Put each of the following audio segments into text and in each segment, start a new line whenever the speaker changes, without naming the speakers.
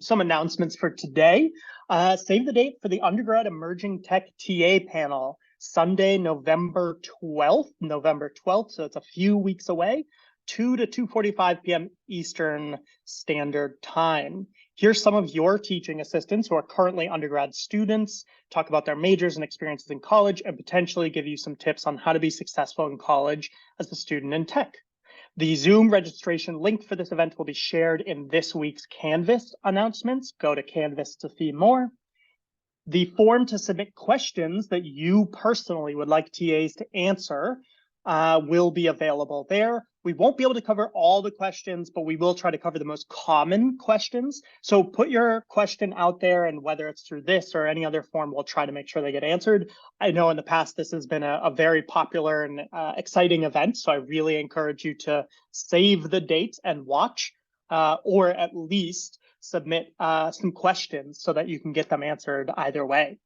some announcements for today. Save the date for the undergrad emerging tech TA panel, Sunday, November 12th. So it's a few weeks away, 2 to 2:45 p.m. Eastern Standard Time. Here's some of your teaching assistants who are currently undergrad students, talk about their majors and experiences in college, and potentially give you some tips on how to be successful in college as a student in tech. The Zoom registration link for this event will be shared in this week's Canvas announcements. Go to Canvas to see more. The form to submit questions that you personally would like TAs to answer will be available there. We won't be able to cover all the questions, but we will try to cover the most common questions. So put your question out there, and whether it's through this or any other form, we'll try to make sure they get answered. I know in the past, this has been a very popular and exciting event, so I really encourage you to save the date and watch, or at least submit some questions so that you can get them answered either way.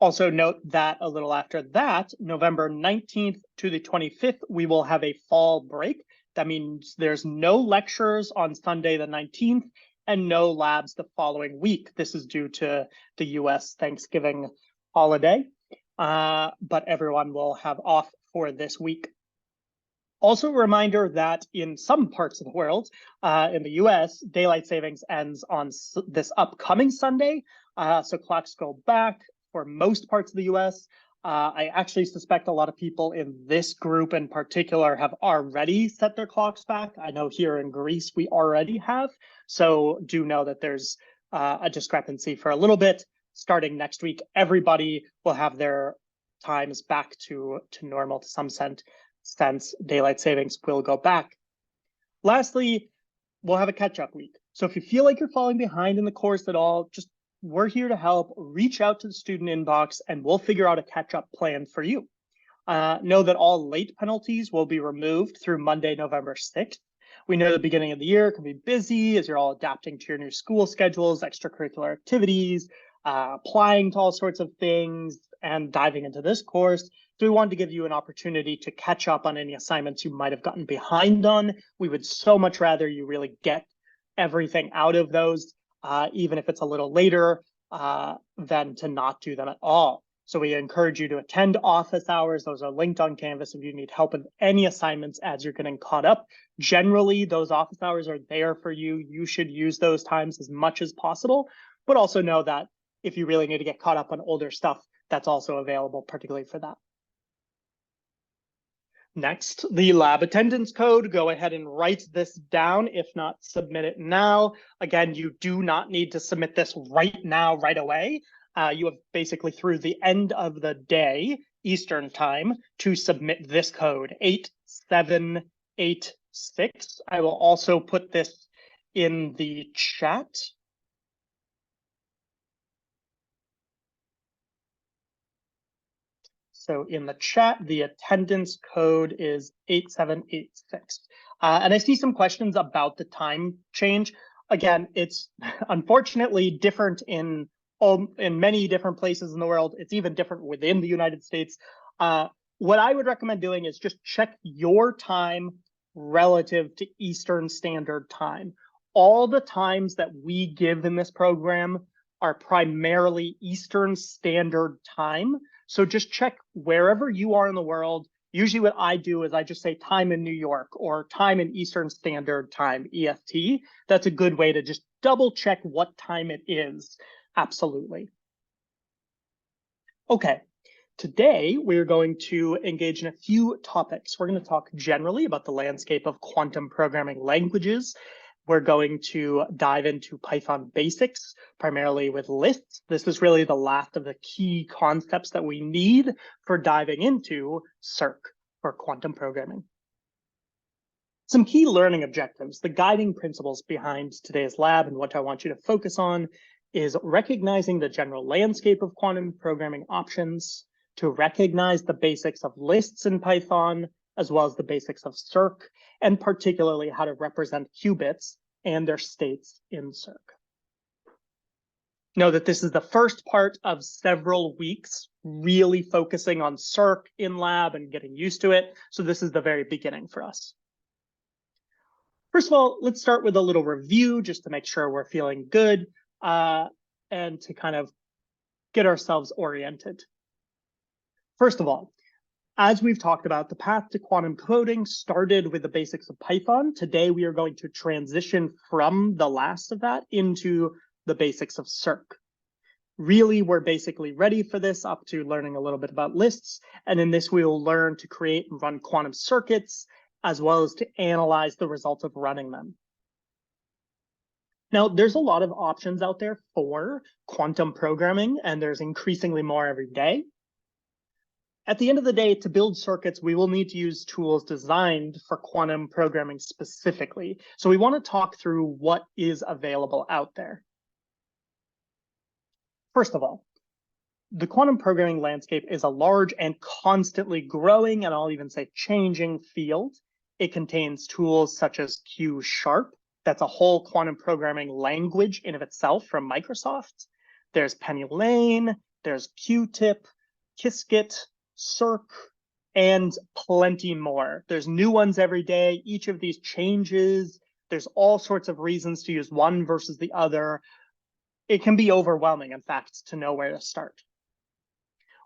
Also note that a little after that, November 19th to the 25th, we will have a fall break. That means there's no lectures on Sunday the 19th and no labs the following week. This is due to the US Thanksgiving holiday, but everyone will have off for this week. Also a reminder that in some parts of the world, in the US, daylight savings ends on this upcoming Sunday, so clocks go back for most parts of the US. I actually suspect a lot of people in this group in particular have already set their clocks back. I know here in Greece, we already have. So do know that there's a discrepancy for a little bit. Starting next week, everybody will have their times back to normal to some sense. Daylight savings will go back. Lastly, we'll have a catch-up week. So if you feel like you're falling behind in the course at all, we're here to help. Reach out to the student inbox and we'll figure out a catch-up plan for you. Know that all late penalties will be removed through Monday, November 6th. We know the beginning of the year can be busy as you're all adapting to your new school schedules, extracurricular activities, applying to all sorts of things, and diving into this course. So we wanted to give you an opportunity to catch up on any assignments you might have gotten behind on. We would so much rather you really get everything out of those, even if it's a little later, than to not do them at all. So we encourage you to attend office hours. Those are linked on Canvas if you need help with any assignments as you're getting caught up. Generally, those office hours are there for you. You should use those times as much as possible, but also know that if you really need to get caught up on older stuff, that's also available, particularly for that. Next, the lab attendance code. Go ahead and write this down. If not, submit it now. Again, you do not need to submit this right now, right away. You have basically through the end of the day, Eastern time, to submit this code, 8786. I will also put this in the chat. So in the chat, the attendance code is 8786. And I see some questions about the time change. Again, it's unfortunately different in many different places in the world. It's even different within the United States. What I would recommend doing is just check your time relative to Eastern Standard Time. All the times that we give in this program are primarily Eastern Standard Time. So just check wherever you are in the world. Usually what I do is I just say time in New York or time in Eastern Standard Time, EST. That's a good way to just double check what time it is. Absolutely. Okay, today we're going to engage in a few topics. We're going to talk generally about the landscape of quantum programming languages. We're going to dive into Python basics, primarily with lists. This is really the last of the key concepts that we need for diving into Cirq for quantum programming. Some key learning objectives, the guiding principles behind today's lab and what I want you to focus on is recognizing the general landscape of quantum programming options, to recognize the basics of lists in Python, as well as the basics of Cirq, and particularly how to represent qubits and their states in Cirq. Know that this is the first part of several weeks, really focusing on Cirq in lab and getting used to it. So this is the very beginning for us. First of all, let's start with a little review just to make sure we're feeling good and to kind of get ourselves oriented. First of all, as we've talked about, the path to quantum coding started with the basics of Python. Today, we are going to transition from the last of that into the basics of Circ. Really, we're basically ready for this up to learning a little bit about lists. And in this, we will learn to create and run quantum circuits, as well as to analyze the results of running them. Now, there's a lot of options out there for quantum programming, and there's increasingly more every day. At the end of the day, to build circuits, we will need to use tools designed for quantum programming specifically. So we want to talk through what is available out there. First of all, the quantum programming landscape is a large and constantly growing, and I'll even say changing field. It contains tools such as Q#, that's a whole quantum programming language in of itself from Microsoft. There's Penny Lane, there's Qtip, Qiskit, Circ, and plenty more. There's new ones every day. Each of these changes. There's all sorts of reasons to use one versus the other. It can be overwhelming, in fact, to know where to start.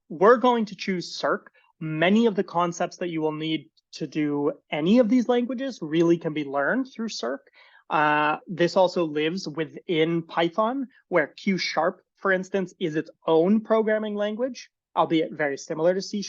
We're going to choose Circ. Many of the concepts that you will need to do any of these languages really can be learned through Circ. This also lives within Python, where Q#, for instance, is its own programming language, albeit very similar to C#.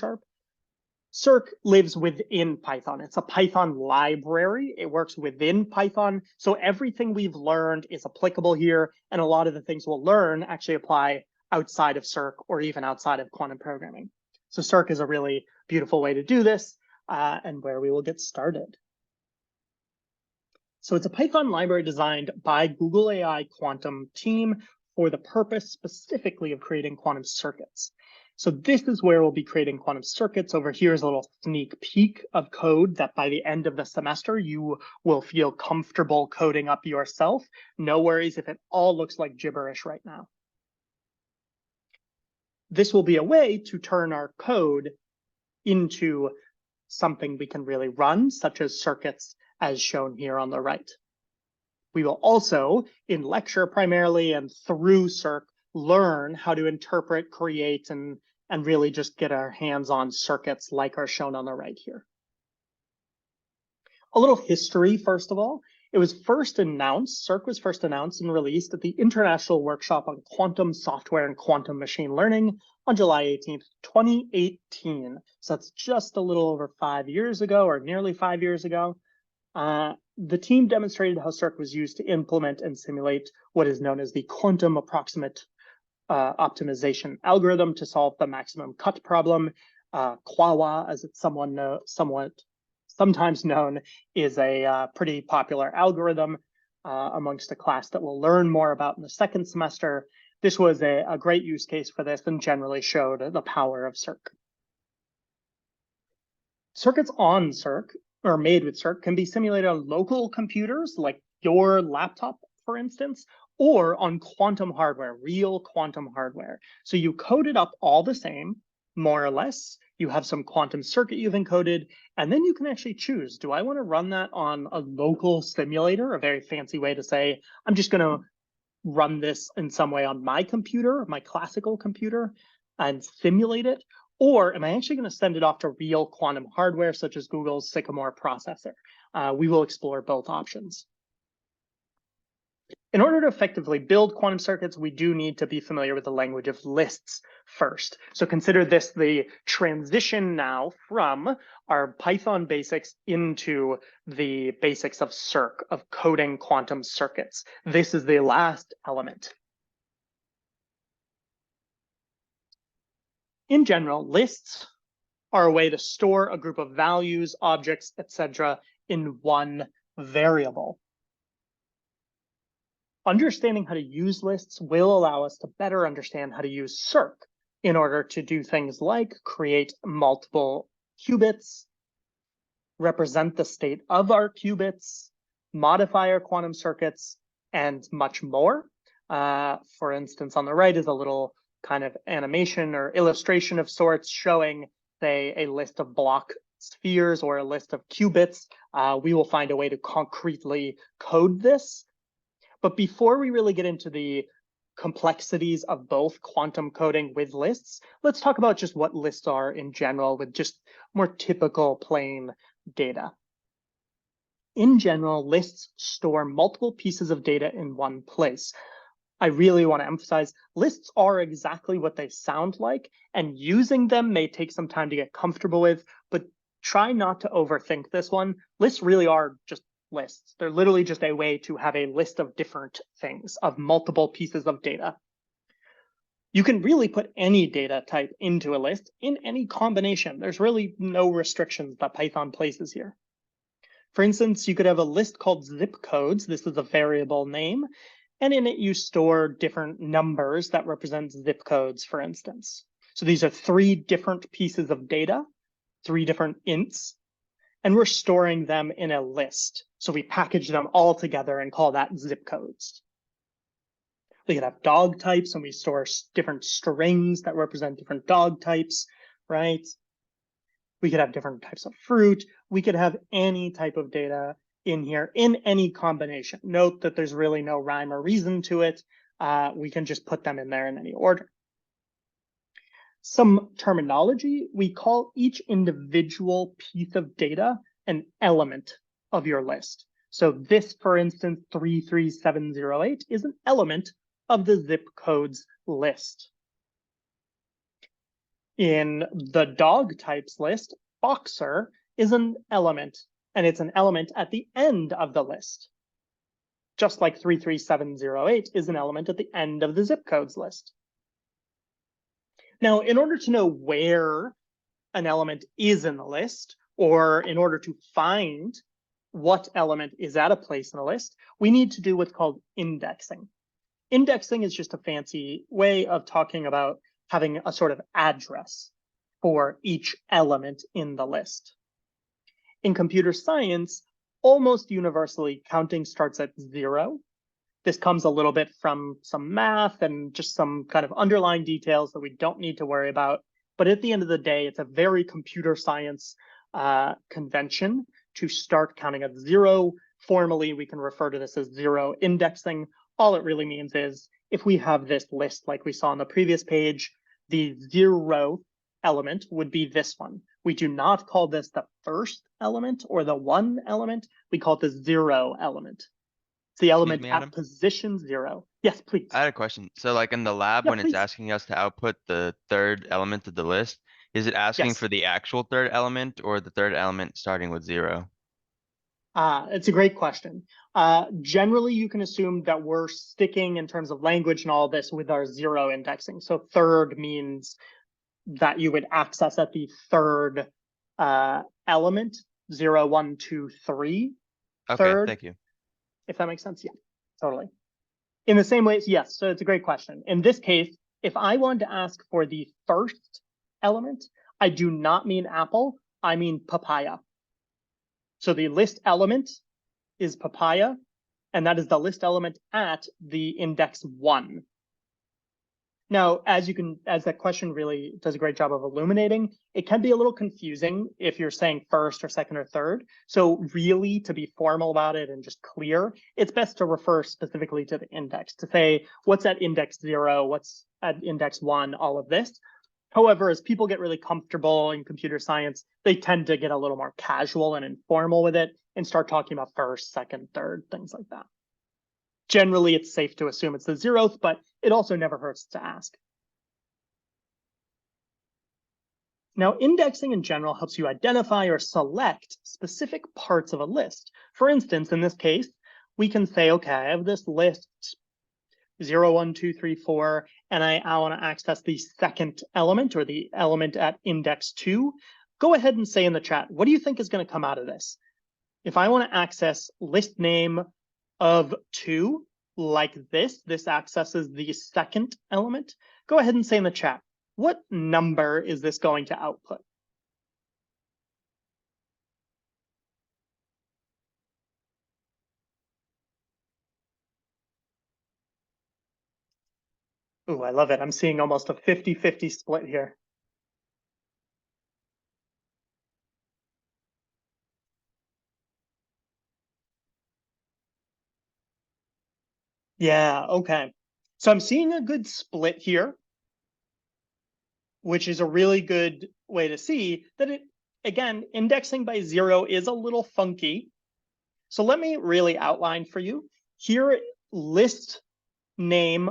Circ lives within Python. It's a Python library. It works within Python. So everything we've learned is applicable here. And a lot of the things we'll learn actually apply outside of Circ or even outside of quantum programming. So Circ is a really beautiful way to do this and where we will get started. So it's a Python library designed by Google AI Quantum team for the purpose specifically of creating quantum circuits. So this is where we'll be creating quantum circuits. Over here is a little sneak peek of code that by the end of the semester, you will feel comfortable coding up yourself. No worries if it all looks like gibberish right now. This will be a way to turn our code into something we can really run, such as circuits as shown here on the right. We will also, in lecture primarily and through Circ, learn how to interpret, create, and really just get our hands on circuits like are shown on the right here. A little history, first of all. It was first announced, Circ was first announced and released at the International Workshop on Quantum Software and Quantum Machine Learning on July 18th, 2018. So that's just a little over 5 years ago, or nearly 5 years ago. The team demonstrated how Circ was used to implement and simulate what is known as the quantum approximate optimization algorithm to solve the maximum cut problem. QAWA, as it's sometimes known, is a pretty popular algorithm amongst a class that we'll learn more about in the second semester. This was a great use case for this and generally showed the power of Circ. Circuits on Circ or made with Circ can be simulated on local computers like your laptop, for instance, or on quantum hardware, real quantum hardware. So you code it up all the same, more or less. You have some quantum circuit you've encoded, and then you can actually choose, do I want to run that on a local simulator, a very fancy way to say, I'm just going to run this in some way on my computer, my classical computer, and simulate it? Or am I actually going to send it off to real quantum hardware, such as Google's Sycamore processor? We will explore both options. In order to effectively build quantum circuits, we do need to be familiar with the language of lists first. So consider this the transition now from our Python basics into the basics of Circ, of coding quantum circuits. This is the last element. In general, lists are a way to store a group of values, objects, etc. in one variable. Understanding how to use lists will allow us to better understand how to use Circ in order to do things like create multiple qubits, represent the state of our qubits, modify our quantum circuits, and much more. For instance, on the right is a little kind of animation or illustration of sorts showing, say, a list of block spheres or a list of qubits, we will find a way to concretely code this. But before we really get into the complexities of both quantum coding with lists, let's talk about just what lists are in general with just more typical plain data. In general, lists store multiple pieces of data in one place. I really want to emphasize lists are exactly what they sound like, and using them may take some time to get comfortable with, but try not to overthink this one. Lists really are just lists. They're literally just a way to have a list of different things, of multiple pieces of data. You can really put any data type into a list in any combination. There's really no restrictions that Python places here. For instance, you could have a list called zip codes. This is a variable name. And in it, you store different numbers that represent zip codes, for instance. So these are 3 different pieces of data, 3 different ints, and we're storing them in a list. So we package them all together and call that zip codes. We could have dog types, and we store different strings that represent different dog types, right? We could have different types of fruit. We could have any type of data in here in any combination. Note that there's really no rhyme or reason to it. We can just put them in there in any order. Some terminology, we call each individual piece of data an element of your list. So this, for instance, 33708 is an element of the zip codes list. In the dog types list, boxer is an element, and it's an element at the end of the list. Just like 33708 is an element at the end of the zip codes list. Now, in order to know where an element is in the list, or in order to find what element is at a place in the list, we need to do what's called indexing. Indexing is just a fancy way of talking about having a sort of address for each element in the list. In computer science, almost universally, counting starts at 0. This comes a little bit from some math and just some kind of underlying details that we don't need to worry about. But at the end of the day, it's a very computer science convention to start counting at 0. Formally, we can refer to this as 0 indexing. All it really means is if we have this list like we saw on the previous page, the 0 element would be this one. We do not call this the first element or the 1 element. We call it the 0 element. It's the element at position 0. Yes, please.
I had a question. So like in the lab, when it's asking us to output the third element of the list, is it asking for the actual third element or the third element starting with 0?
It's a great question. Generally, you can assume that we're sticking in terms of language and all this with our 0 indexing. So third means that you would access at the third element, 0, 1, 2, 3.
Okay,
third,
thank you.
If that makes sense, yeah, totally. In the same way, yes, so it's a great question. In this case, if I wanted to ask for the first element, I do not mean apple, I mean papaya. So the list element is papaya, and that is the list element at the index 1. Now, as that question really does a great job of illuminating, it can be a little confusing if you're saying first or second or third. So really, to be formal about it and just clear, it's best to refer specifically to the index, to say what's at index 0, what's at index 1, all of this. However, as people get really comfortable in computer science, they tend to get a little more casual and informal with it and start talking about first, second, third, things like that. Generally, it's safe to assume it's the 0th, but it also never hurts to ask. Now, indexing in general helps you identify or select specific parts of a list. For instance, in this case, we can say, okay, I have this list 0, 1, 2, 3, 4, and I want to access the second element or the element at index 2. Go ahead and say in the chat, what do you think is going to come out of this? If I want to access list name of 2, like this accesses the second element, go ahead and say in the chat, what number is this going to output? Ooh, I love it. I'm seeing almost a 50-50 split here. Yeah, okay. So I'm seeing a good split here, which is a really good way to see that it, again, indexing by 0 is a little funky. So let me really outline for you. Here, list name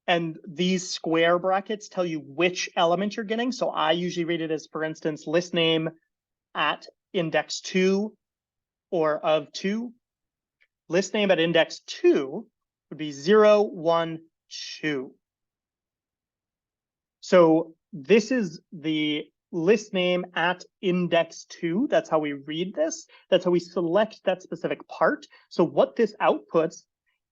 and these square brackets tell you which element you're getting. So I usually read it as, for instance, list name at index 2 or of 2. List name at index 2 would be 0, 1, 2. So this is the list name at index 2. That's how we read this. That's how we select that specific part. So what this outputs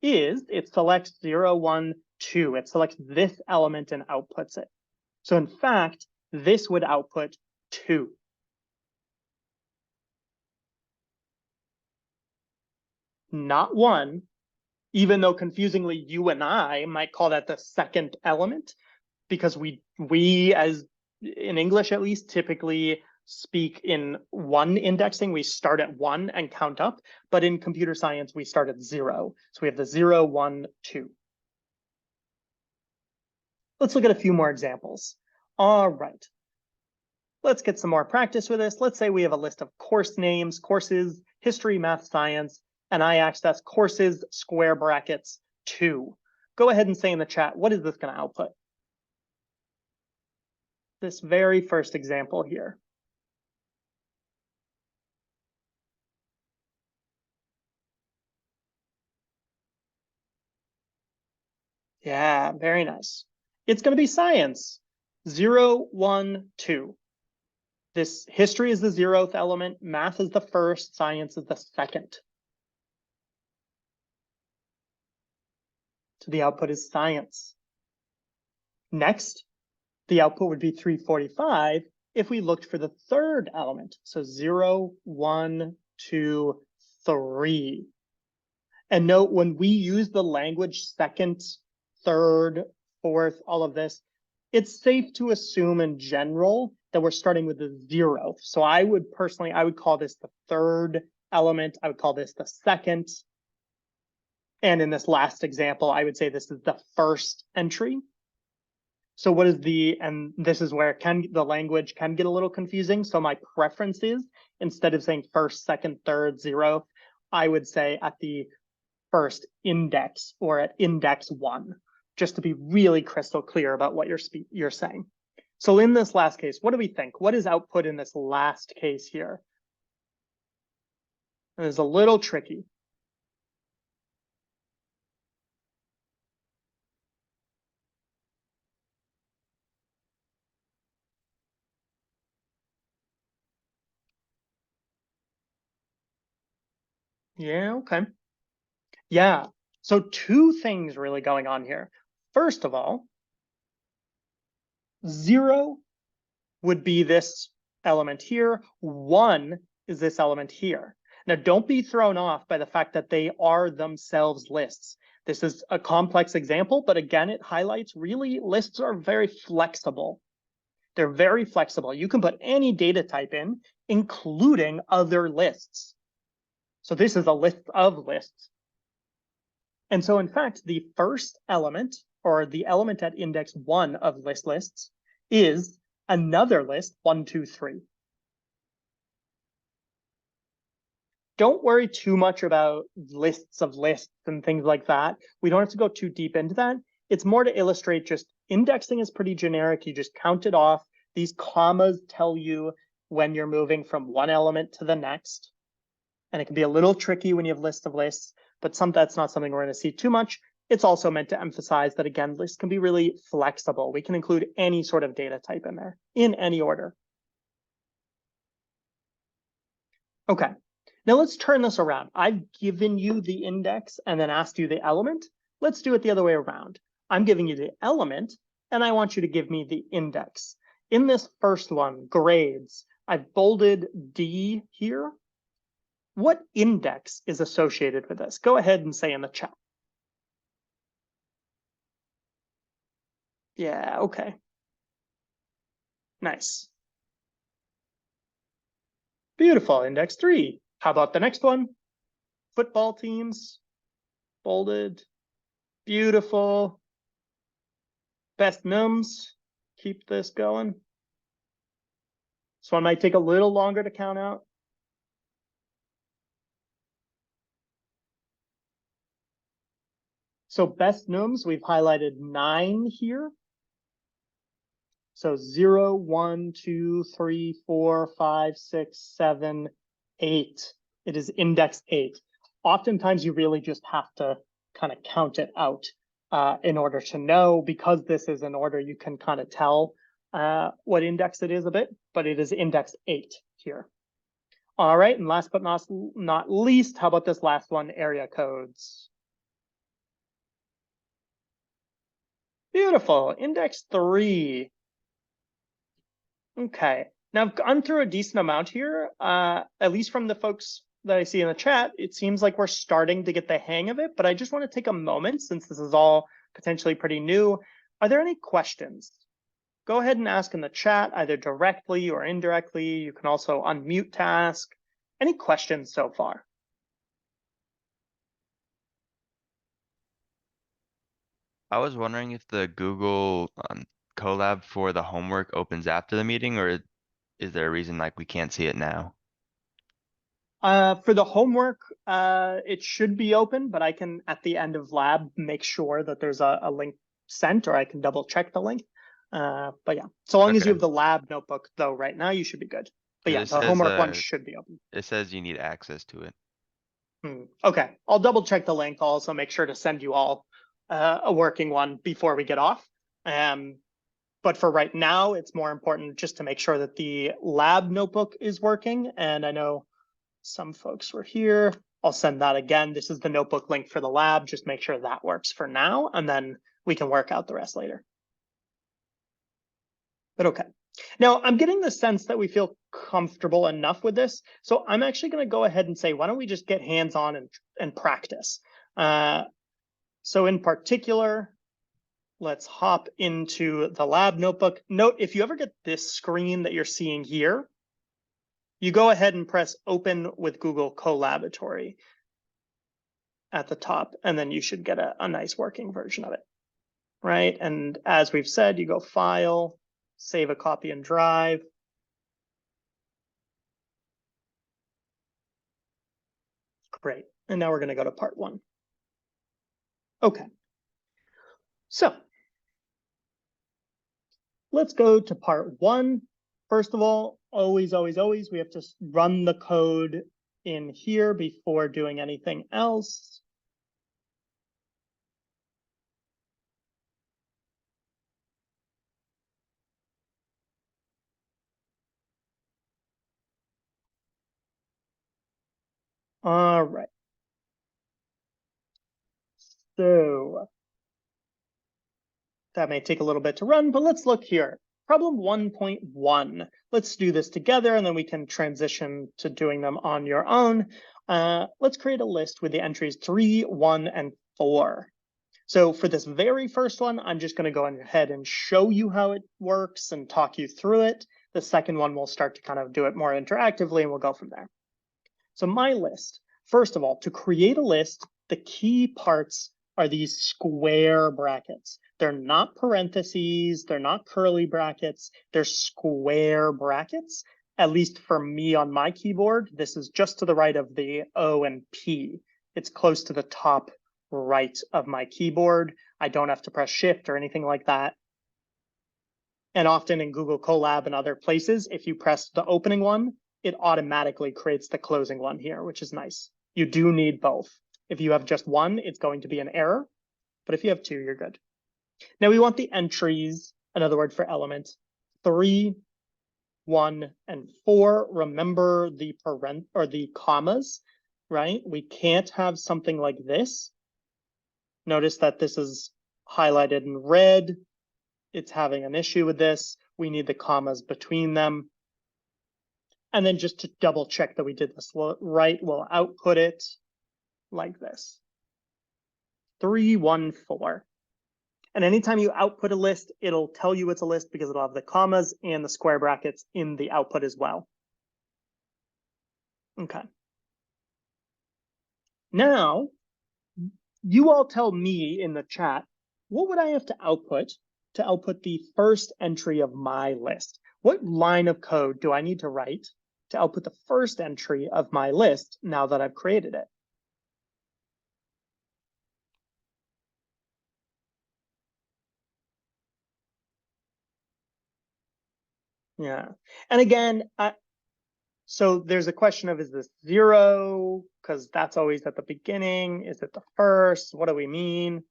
is it selects 0, 1, 2. It selects this element and outputs it. So in fact, this would output 2. Not 1, even though confusingly you and I might call that the second element, because we as in English at least typically speak in 1 indexing. We start at 1 and count up, but in computer science we start at 0. So we have the 0, 1, 2. Let's look at a few more examples. All right. Let's get some more practice with this. Let's say we have a list of course names, courses, history, math, science, and I access courses, square brackets, 2. Go ahead and say in the chat, what is this going to output? This very first example here. Yeah, very nice. It's going to be science. 0, 1, 2. This history is the 0th element, math is the first, science is the second. So the output is science. Next, the output would be 345 if we looked for the third element. So 0, 1, 2, 3. And note when we use the language second, third, fourth, all of this, it's safe to assume in general that we're starting with the 0th. So I would call this the third element. I would call this the second. And in this last example, I would say this is the first entry. So what is and this is where the language can get a little confusing. So my preference is, instead of saying first, second, third, 0th, I would say at the first index or at index 1, just to be really crystal clear about what you're saying. So in this last case, what do we think? What is output in this last case here? And it's a little tricky. Yeah, okay. Yeah, so 2 things really going on here. First of all, 0 would be this element here. 1 is this element here. Now, don't be thrown off by the fact that they are themselves lists. This is a complex example, but again, it highlights really lists are very flexible. They're very flexible. You can put any data type in, including other lists. So this is a list of lists. And so in fact, the first element, or the element at index 1 of lists, is another list, 1, 2, 3. Don't worry too much about lists of lists and things like that. We don't have to go too deep into that. It's more to illustrate just indexing is pretty generic. You just count it off. These commas tell you when you're moving from one element to the next. And it can be a little tricky when you have lists of lists, but that's not something we're going to see too much. It's also meant to emphasize that, again, lists can be really flexible. We can include any sort of data type in there, in any order. Okay, now let's turn this around. I've given you the index and then asked you the element. Let's do it the other way around. I'm giving you the element, and I want you to give me the index. In this first one, grades, I've bolded D here. What index is associated with this? Go ahead and say in the chat. Yeah, okay. Nice. Beautiful, index 3. How about the next one? Football teams, bolded. Beautiful. Best nums, keep this going. This one might take a little longer to count out. So best nums, we've highlighted 9 here. So 0, 1, 2, 3, 4, 5, 6, 7, 8. It is index 8. Oftentimes you really just have to kind of count it out in order to know. Because this is in order, you can kind of tell what index it is a bit, but it is index 8 here. All right, and last but not least, how about this last one, area codes? Beautiful, index 3. Okay, now I've gone through a decent amount here, at least from the folks that I see in the chat. It seems like we're starting to get the hang of it, but I just want to take a moment, since this is all potentially pretty new. Are there any questions? Go ahead and ask in the chat, either directly or indirectly. You can also unmute to ask. Any questions so far?
I was wondering if the Google Colab for the homework opens after the meeting, or is there a reason like we can't see it now?
For the homework, it should be open, but I can, at the end of lab, make sure that there's a link sent, or I can double check the link. But yeah, so long as you have the lab notebook, though, right now, you should be good. But yeah, the homework one should be open.
It says you need access to it.
Okay, I'll double check the link. I'll also make sure to send you all a working one before we get off. But for right now, it's more important just to make sure that the lab notebook is working. And I know some folks were here. I'll send that again. This is the notebook link for the lab. Just make sure that works for now, and then we can work out the rest later. But okay. Now, I'm getting the sense that we feel comfortable enough with this. So I'm actually going to go ahead and say, why don't we just get hands-on and practice? So in particular, let's hop into the lab notebook. Note, if you ever get this screen that you're seeing here, you go ahead and press open with Google Colaboratory at the top, and then you should get a nice working version of it, right? And as we've said, you go File, Save a Copy and Drive. Great, and now we're gonna go to part 1. Okay, so let's go to part 1. First of all, always, we have to run the code in here before doing anything else. All right. So that may take a little bit to run, but let's look here. Problem 1.1. Let's do this together, and then we can transition to doing them on your own. Let's create a list with the entries 3, 1, and 4. So for this very first one, I'm just going to go ahead and show you how it works and talk you through it. The second one, we'll start to kind of do it more interactively, and we'll go from there. So my list, first of all, to create a list, the key parts are these square brackets. They're not parentheses, they're not curly brackets, they're square brackets. At least for me on my keyboard, this is just to the right of the O and P. It's close to the top right of my keyboard. I don't have to press Shift or anything like that. And often in Google Colab and other places, if you press the opening one, it automatically creates the closing one here, which is nice. You do need both. If you have just one, it's going to be an error. But if you have 2, you're good. Now we want the entries, another word for element, 3, 1, and 4. Remember the the commas, right? We can't have something like this. Notice that this is highlighted in red. It's having an issue with this. We need the commas between them. And then just to double check that we did this right, we'll output it like this. 3, 1, 4. And anytime you output a list, it'll tell you it's a list because it'll have the commas and the square brackets in the output as well. Okay. Now, you all tell me in the chat, what would I have to output the first entry of my list? What line of code do I need to write to output the first entry of my list now that I've created it? Yeah. And again, so there's a question of, is this 0? Because that's always at the beginning. Is it the first? What do we mean?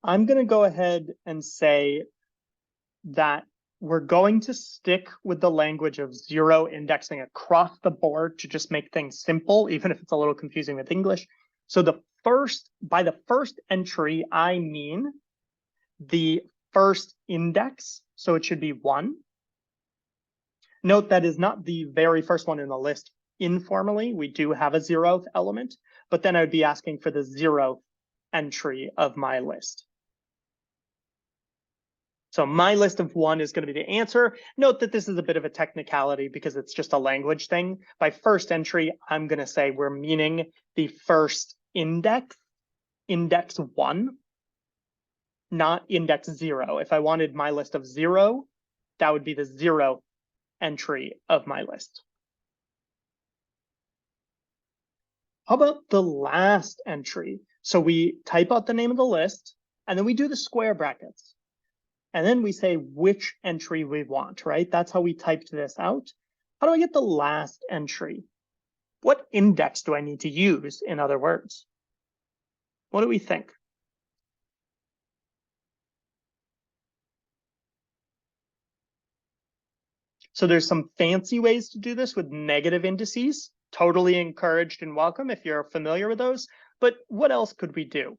I'm going to go ahead and say that we're going to stick with the language of 0 indexing across the board to just make things simple, even if it's a little confusing with English. So by the first entry, I mean the first index. So it should be 1. Note that is not the very first one in the list. Informally, we do have a 0th element, but then I would be asking for the 0th entry of my list. So my list of 1 is going to be the answer. Note that this is a bit of a technicality because it's just a language thing. By first entry, I'm going to say we're meaning the first index 1, not index 0. If I wanted my list of 0, that would be the 0th entry of my list. How about the last entry? So we type out the name of the list, and then we do the square brackets. And then we say which entry we want, right? That's how we typed this out. How do I get the last entry? What index do I need to use, in other words? What do we think? So there's some fancy ways to do this with negative indices. Totally encouraged and welcome if you're familiar with those. But what else could we do?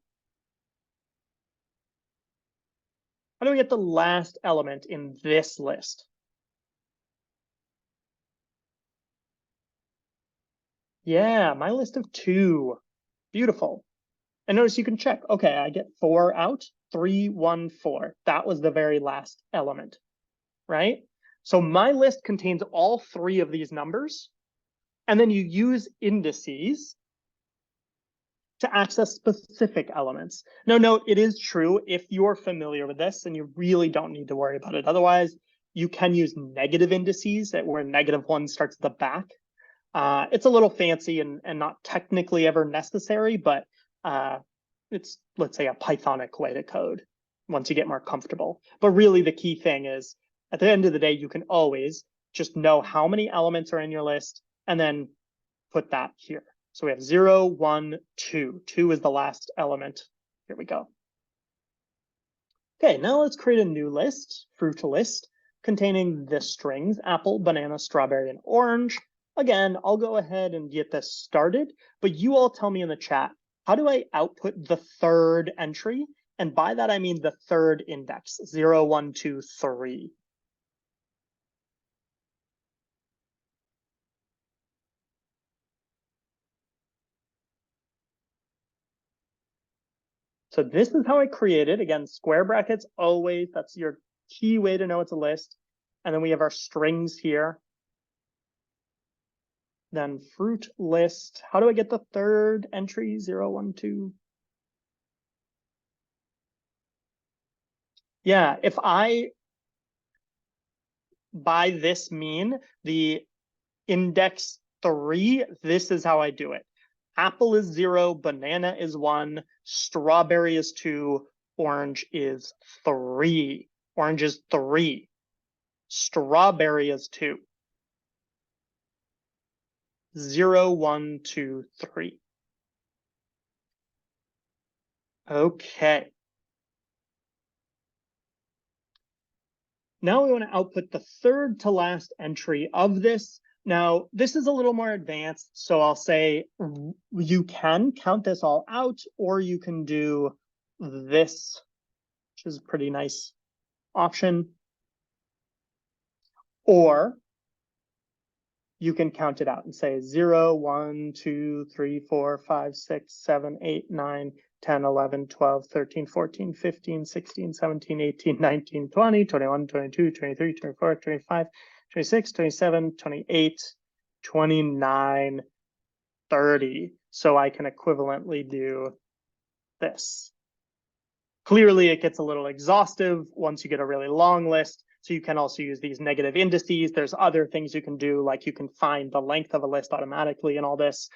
How do we get the last element in this list? Yeah, my list of 2. Beautiful. And notice you can check. Okay, I get 4 out, 3, 1, 4. That was the very last element, right? So my list contains all 3 of these numbers. And then you use indices to access specific elements. Now, note, it is true if you're familiar with this, and you really don't need to worry about it. Otherwise, you can use negative indices where -1 starts at the back. It's a little fancy and not technically ever necessary, but it's, let's say, a Pythonic way to code once you get more comfortable. But really, the key thing is, at the end of the day, you can always just know how many elements are in your list and then put that here. So we have 0, 1, 2. 2 is the last element. Here we go. Okay, now let's create a new list, fruit list, containing the strings, apple, banana, strawberry, and orange. Again, I'll go ahead and get this started, but you all tell me in the chat, how do I output the third entry? And by that, I mean the third index, 0, 1, 2, 3. So this is how I create it. Again, square brackets always, that's your key way to know it's a list. And then we have our strings here. Then fruit list. How do I get the third entry? 0, 1, 2. Yeah, if I by this mean the index 3, this is how I do it. Apple is 0, banana is 1, strawberry is 2, orange is 3. Orange is 3. Strawberry is 2. 0, 1, 2, 3. Okay. Now we want to output the third to last entry of this. Now, this is a little more advanced, so I'll say you can count this all out, or you can do this, which is a pretty nice option. Or you can count it out and say 0, 1, 2, 3, 4, 5, 6, 7, 8, 9, 10, 11, 12, 13, 14, 15, 16, 17, 18, 19, 20, 21, 22, 23, 24, 25, 26, 27, 28, 29, 30. So I can equivalently do this. Clearly, it gets a little exhaustive once you get a really long list. So you can also use these negative indices. There's other things you can do, like you can find the length of a list automatically and all this.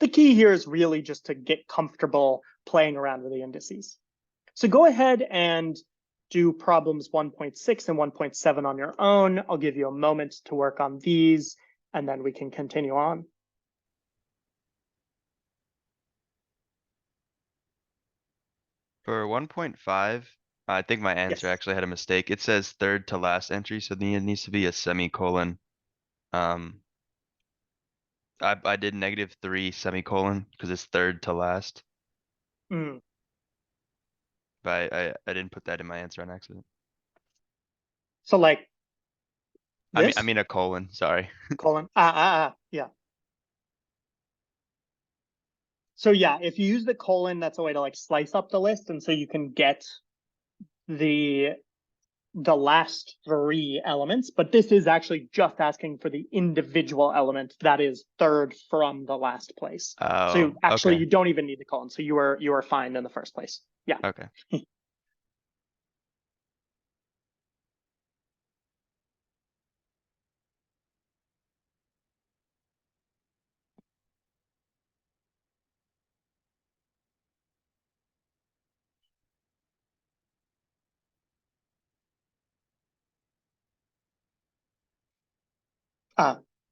The key here is really just to get comfortable playing around with the indices. So go ahead and do problems 1.6 and 1.7 on your own. I'll give you a moment to work on these, and then we can continue on.
For 1.5, I think my answer
Yes.
actually had a mistake. It says third to last entry, so then it needs to be a semicolon. Um, I did -3 semicolon because it's third to last,
Mm.
but I didn't put that in my answer on accident.
So like
I
this?
mean a colon, sorry.
Colon. Yeah. So yeah, if you use the colon, that's a way to like slice up the list, and so you can get the last three elements, but this is actually just asking for the individual element that is third from the last place. So
Oh,
actually
okay.
you don't even need the colon. So you are fine in the first place. Yeah.
Okay.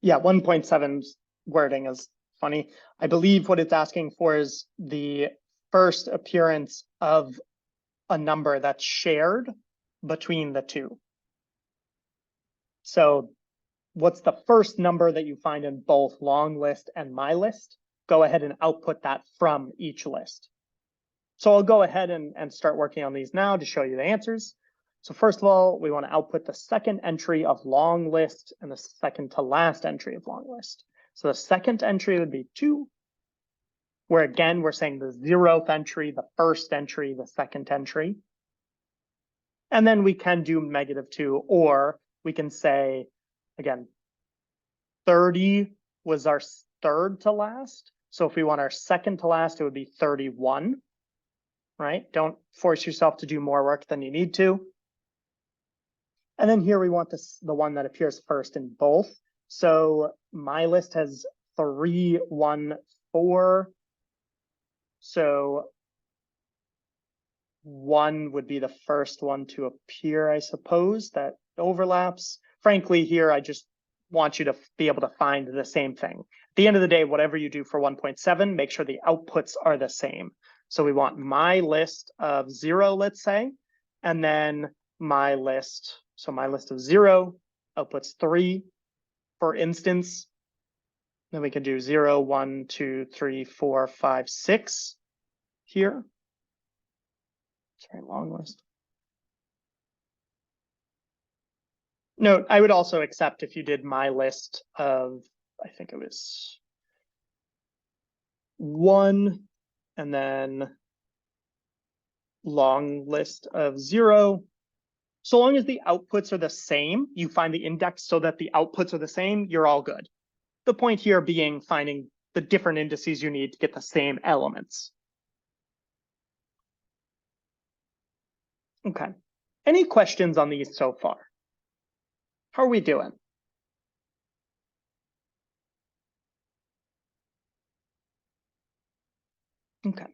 Yeah, 1.7's wording is funny. I believe what it's asking for is the first appearance of a number that's shared between the two. So what's the first number that you find in both long list and my list? Go ahead and output that from each list. So I'll go ahead and start working on these now to show you the answers. So first of all, we want to output the second entry of long list and the second to last entry of long list. So the second entry would be 2, where again, we're saying the 0th entry, the first entry, the second entry. And then we can do -2, or we can say, again, 30 was our third to last. So if we want our second to last, it would be 31, right? Don't force yourself to do more work than you need to. And then here we want the one that appears first in both. So my list has 3, 1, 4. So 1 would be the first one to appear, I suppose, that overlaps. Frankly, here I just want you to be able to find the same thing. At the end of the day, whatever you do for 1.7, make sure the outputs are the same. So we want my list of 0, let's say, and then my list. So my list of 0 outputs 3, for instance. Then we can do 0, 1, 2, 3, 4, 5, 6 here. It's a very long list. Note, I would also accept if you did my list of, I think it was 1, and then long list of 0. So long as the outputs are the same, you find the index so that the outputs are the same, you're all good. The point here being finding the different indices you need to get the same elements. Okay. Any questions on these so far? How are we doing? Okay.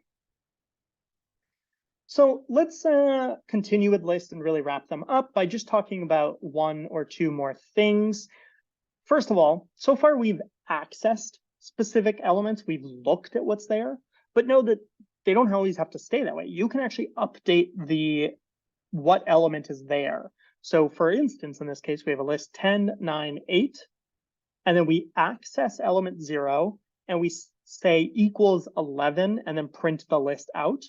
So let's continue with lists and really wrap them up by just talking about 1 or 2 more things. First of all, so far we've accessed specific elements, we've looked at what's there, but know that they don't always have to stay that way. You can actually update what element is there. So for instance, in this case, we have a list 10, 9, 8, and then we access element 0, and we say equals 11, and then print the list out.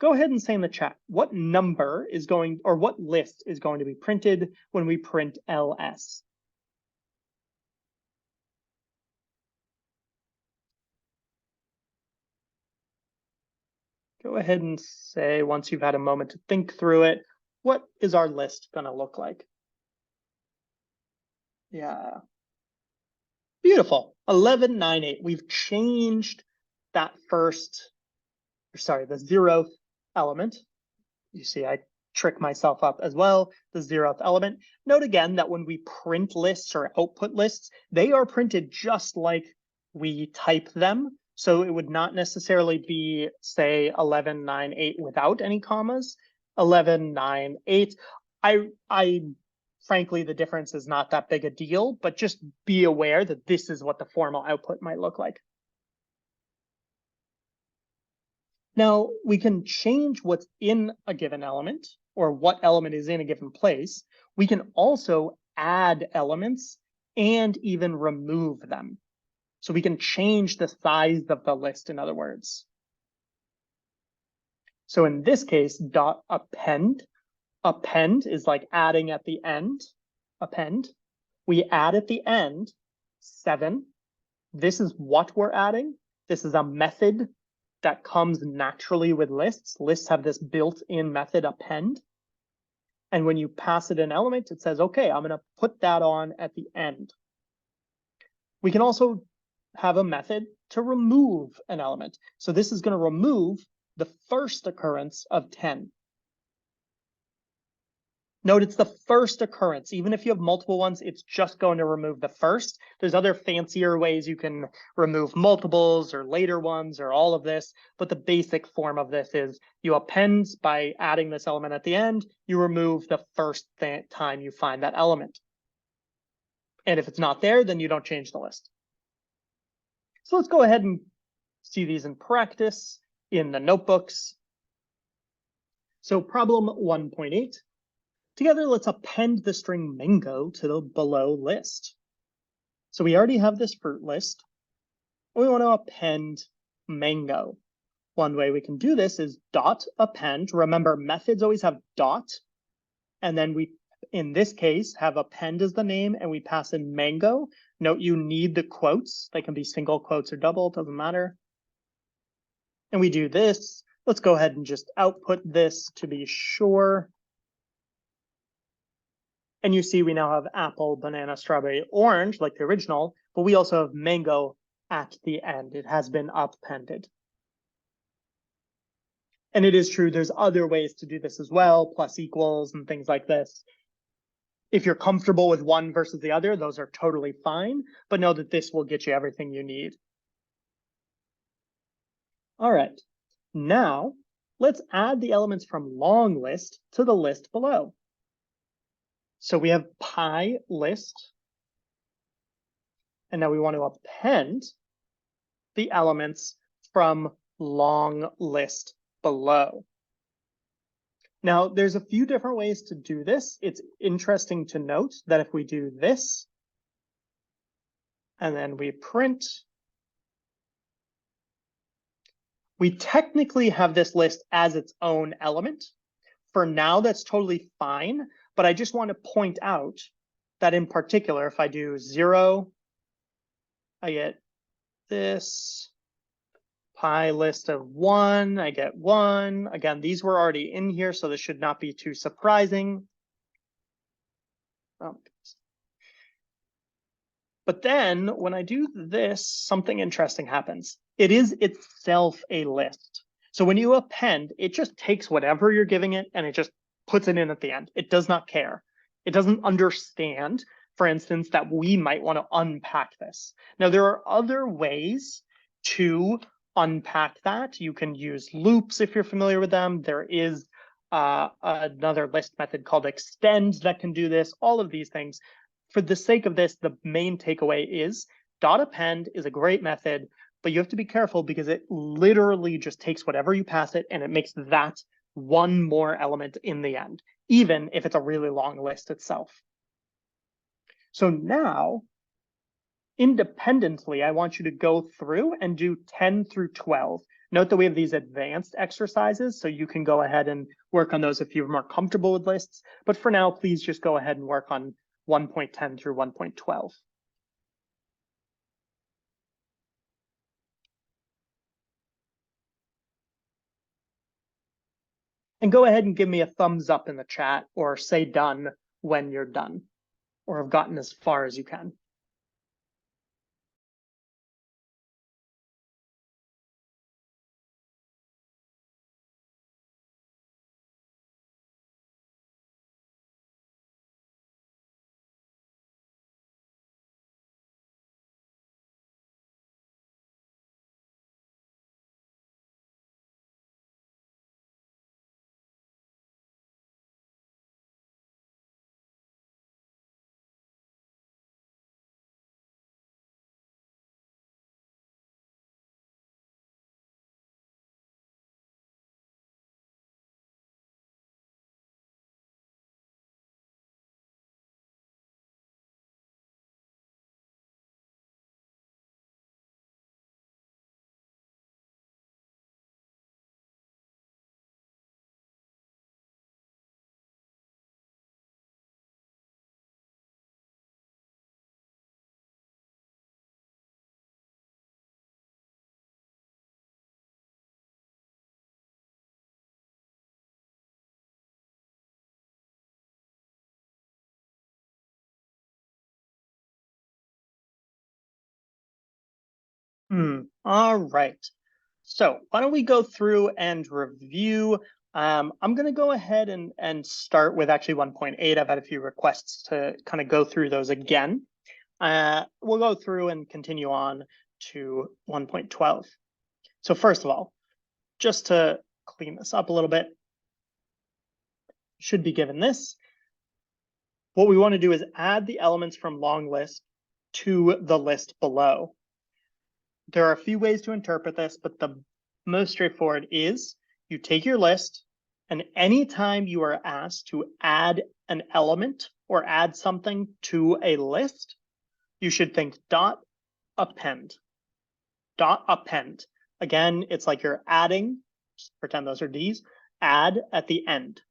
Go ahead and say in the chat, what number is going, or what list is going to be printed when we print ls? Go ahead and say, once you've had a moment to think through it, what is our list going to look like? Yeah. Beautiful. 1198. We've changed that the 0th element. You see, I trick myself up as well, the 0th element. Note again that when we print lists or output lists, they are printed just like we type them. So it would not necessarily be, say, 1198 without any commas. 1198. I frankly, the difference is not that big a deal, but just be aware that this is what the formal output might look like. Now, we can change what's in a given element or what element is in a given place. We can also add elements and even remove them. So we can change the size of the list, in other words. So in this case, dot append. Append is like adding at the end. Append. We add at the end 7. This is what we're adding. This is a method that comes naturally with lists. Lists have this built-in method append. And when you pass it an element, it says, okay, I'm going to put that on at the end. We can also have a method to remove an element. So this is going to remove the first occurrence of 10. Note it's the first occurrence. Even if you have multiple ones, it's just going to remove the first. There's other fancier ways you can remove multiples or later ones or all of this, but the basic form of this is you append by adding this element at the end, you remove the first time you find that element. And if it's not there, then you don't change the list. So let's go ahead and see these in practice in the notebooks. So problem 1.8. Together, let's append the string mango to the below list. So we already have this fruit list. We want to append mango. One way we can do this is dot append. Remember, methods always have dot. And then we, in this case, have append as the name, and we pass in mango. Note you need the quotes. They can be single quotes or double, doesn't matter. And we do this. Let's go ahead and just output this to be sure. And you see we now have apple, banana, strawberry, orange, like the original, but we also have mango at the end. It has been appended. And it is true, there's other ways to do this as well, plus equals and things like this. If you're comfortable with one versus the other, those are totally fine, but know that this will get you everything you need. All right, now let's add the elements from long list to the list below. So we have pi list, and now we want to append the elements from long list below. Now, there's a few different ways to do this. It's interesting to note that if we do this, and then we print, we technically have this list as its own element. For now, that's totally fine, but I just want to point out that in particular, if I do 0, I get this. Pi list of 1, I get 1. Again, these were already in here, so this should not be too surprising. Oh. But then when I do this, something interesting happens. It is itself a list. So when you append, it just takes whatever you're giving it and it just puts it in at the end. It does not care. It doesn't understand, for instance, that we might want to unpack this. Now, there are other ways to unpack that. You can use loops if you're familiar with them. There is another list method called extend that can do this, all of these things. For the sake of this, the main takeaway is dot append is a great method, but you have to be careful because it literally just takes whatever you pass it and it makes that one more element in the end, even if it's a really long list itself. So now, independently, I want you to go through and do 10 through 12. Note that we have these advanced exercises, so you can go ahead and work on those if you're more comfortable with lists. But for now, please just go ahead and work on 1.10 through 1.12. And go ahead and give me a thumbs up in the chat or say done when you're done. or have gotten as far as you can. All right. So why don't we go through and review? I'm going to go ahead and start with actually 1.8. I've had a few requests to kind of go through those again. We'll go through and continue on to 1.12. So first of all, just to clean this up a little bit, should be given this. What we want to do is add the elements from long list to the list below. There are a few ways to interpret this, but the most straightforward is you take your list, and anytime you are asked to add an element or add something to a list, you should think dot append. Dot append. Again, it's like you're adding, just pretend those are D's, add at the end.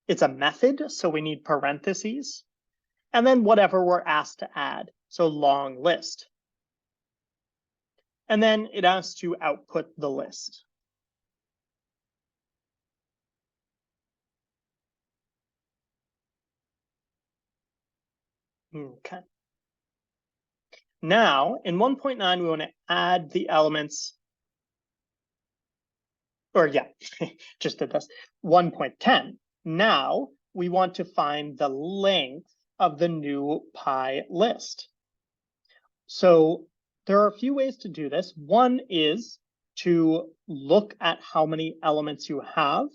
It's a method, so we need parentheses, and then whatever we're asked to add, so long list. And then it asks to output the list. Okay. Now, in 1.9, we want to add the elements, or yeah, just did this. 1.10. Now, we want to find the length of the new pi list. So there are a few ways to do this. One is to look at how many elements you have.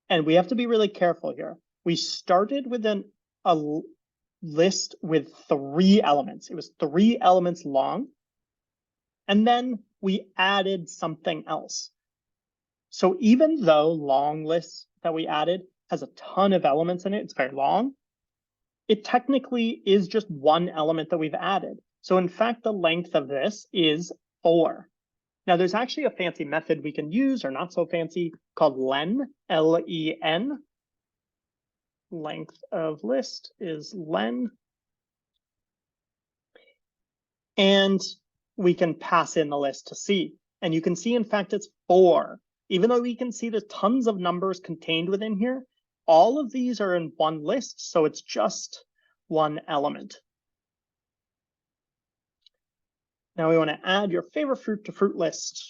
And we have to be really careful here. We started with a list with 3 elements. It was 3 elements long. And then we added something else. So even though long list that we added has a ton of elements in it, it's very long, it technically is just 1 element that we've added. So in fact, the length of this is 4. Now there's actually a fancy method we can use, or not so fancy, called len, L-E-N. Length of list is len. And we can pass in the list to see. And you can see, in fact, it's 4. Even though we can see there's tons of numbers contained within here, all of these are in one list, so it's just 1 element. Now we want to add your favorite fruit to fruit list.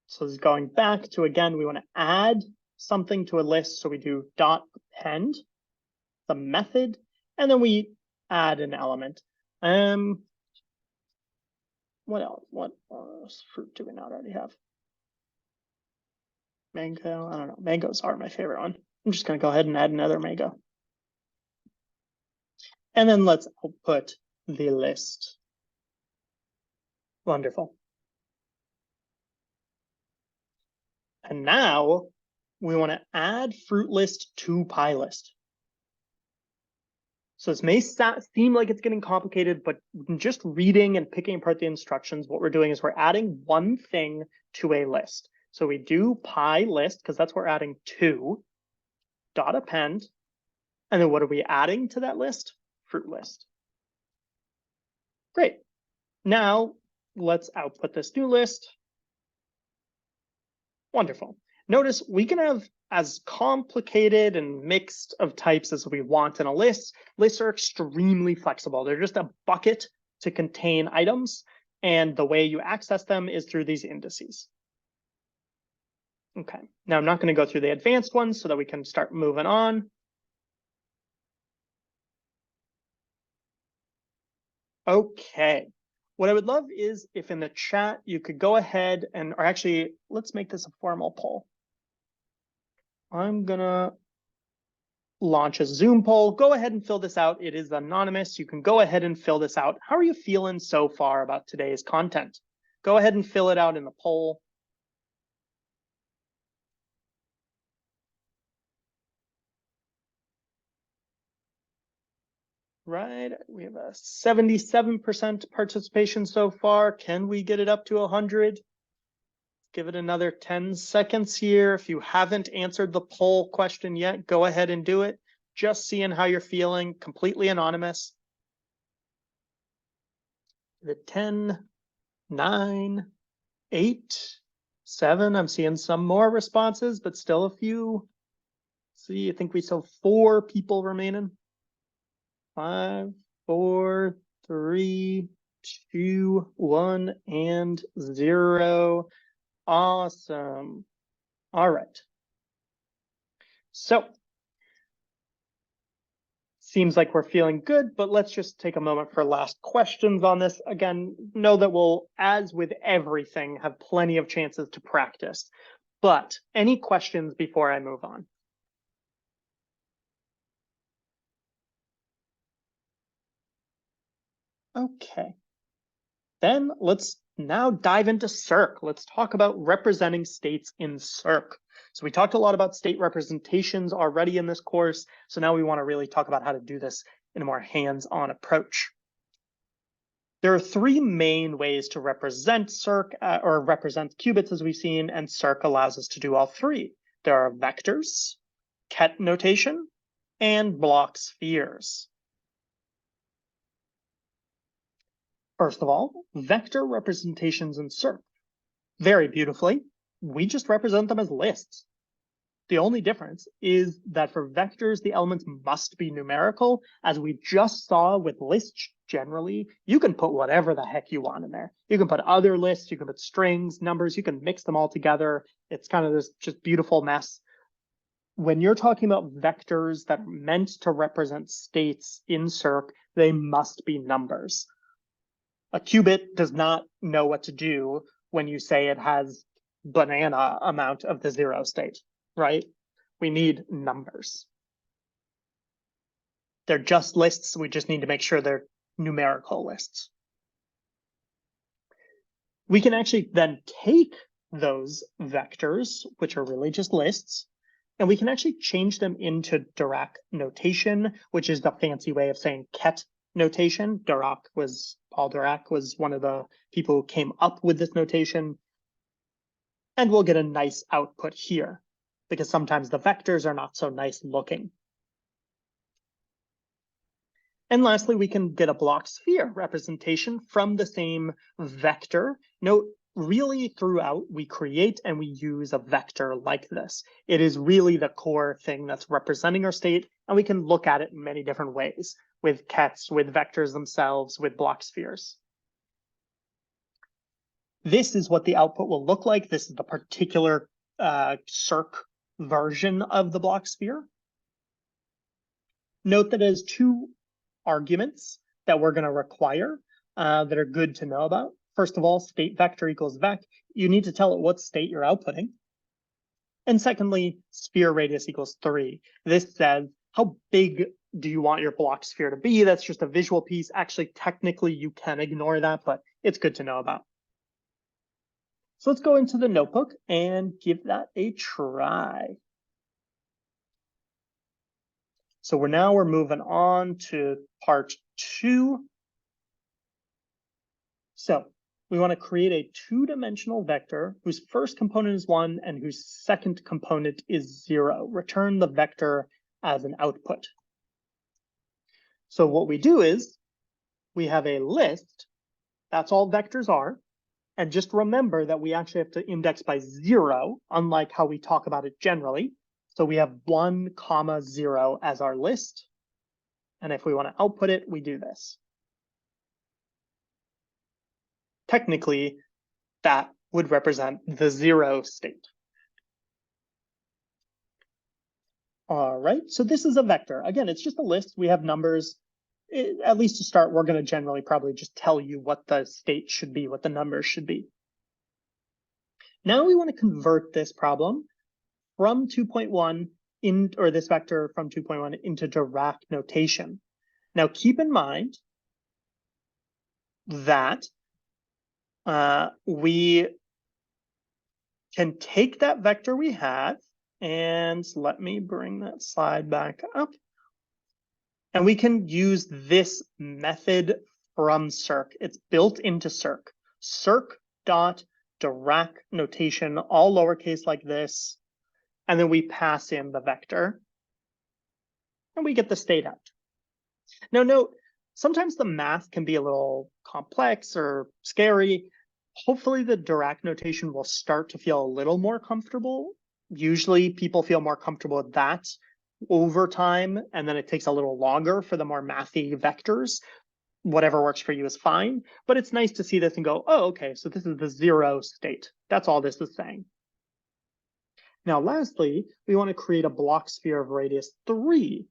So this is going back to, again, we want to add something to a list. So we do dot append, the method, and then we add an element. What else? What fruit do we not already have? Mango, I don't know. Mangoes are my favorite one. I'm just going to go ahead and add another mango. And then let's output the list. Wonderful. And now we want to add fruit list to pi list. So this may seem like it's getting complicated, but just reading and picking apart the instructions, what we're doing is we're adding 1 thing to a list. So we do pi list, because that's what we're adding to, dot append. And then what are we adding to that list? Fruit list. Great. Now let's output this new list. Wonderful. Notice we can have as complicated and mixed of types as we want in a list. Lists are extremely flexible. They're just a bucket to contain items, and the way you access them is through these indices. Okay, now I'm not going to go through the advanced ones so that we can start moving on. Okay, what I would love is if in the chat you could go ahead and, or actually, let's make this a formal poll. I'm gonna launch a Zoom poll. Go ahead and fill this out. It is anonymous. You can go ahead and fill this out. How are you feeling so far about today's content? Go ahead and fill it out in the poll. Right, we have a 77% participation so far. Can we get it up to 100? Give it another 10 seconds here. If you haven't answered the poll question yet, go ahead and do it. Just seeing how you're feeling, completely anonymous. The 10, 9, 8, 7. I'm seeing some more responses, but still a few. See, I think we still 4 people remaining. 5, 4, 3, 2, 1, and 0. Awesome. All right. So, seems like we're feeling good, but let's just take a moment for last questions on this. Again, know that we'll, as with everything, have plenty of chances to practice. But any questions before I move on? Okay. Then let's now dive into Circ. Let's talk about representing states in Circ. So we talked a lot about state representations already in this course. So now we want to really talk about how to do this in a more hands-on approach. There are 3 main ways to represent Circ or represent qubits as we've seen, and Circ allows us to do all 3. There are vectors, ket notation, and block spheres. First of all, vector representations in Circ. Very beautifully, we just represent them as lists. The only difference is that for vectors, the elements must be numerical. As we just saw with lists generally, you can put whatever the heck you want in there. You can put other lists, you can put strings, numbers, you can mix them all together. It's kind of this just beautiful mess. When you're talking about vectors that are meant to represent states in Circ, they must be numbers. A qubit does not know what to do when you say it has banana amount of the 0 state, right? We need numbers. They're just lists. We just need to make sure they're numerical lists. We can actually then take those vectors, which are really just lists, and we can actually change them into Dirac notation, which is the fancy way of saying ket notation. Paul Dirac was one of the people who came up with this notation. And we'll get a nice output here, because sometimes the vectors are not so nice looking. And lastly, we can get a block sphere representation from the same vector. Note, really throughout, we create and we use a vector like this. It is really the core thing that's representing our state, and we can look at it in many different ways, with kets, with vectors themselves, with block spheres. This is what the output will look like. This is the particular Circ version of the block sphere. Note that it has 2 arguments that we're going to require that are good to know about. First of all, state vector equals vec. You need to tell it what state you're outputting. And secondly, sphere radius equals 3. This says how big do you want your block sphere to be? That's just a visual piece. Actually, technically, you can ignore that, but it's good to know about. So let's go into the notebook and give that a try. So we're moving on to part 2. So we want to create a 2-dimensional vector whose first component is 1 and whose second component is 0. Return the vector as an output. So what we do is we have a list. That's all vectors are. And just remember that we actually have to index by 0, unlike how we talk about it generally. So we have 1, 0 as our list. And if we want to output it, we do this. Technically, that would represent the 0 state. All right, so this is a vector. Again, it's just a list. We have numbers. At least to start, we're going to generally probably just tell you what the state should be, what the numbers should be. Now we want to convert this problem from 2.1 or this vector from 2.1 into Dirac notation. Now keep in mind that we can take that vector we have, and let me bring that slide back up. And we can use this method from Circ. It's built into Circ. Circ.Dirac notation, all lowercase like this. And then we pass in the vector. And we get the state out. Now note, sometimes the math can be a little complex or scary. Hopefully the Dirac notation will start to feel a little more comfortable. Usually people feel more comfortable with that over time, and then it takes a little longer for the more mathy vectors. Whatever works for you is fine, but it's nice to see this and go, oh, okay, so this is the 0 state. That's all this is saying. Now, lastly, we want to create a block sphere of radius 3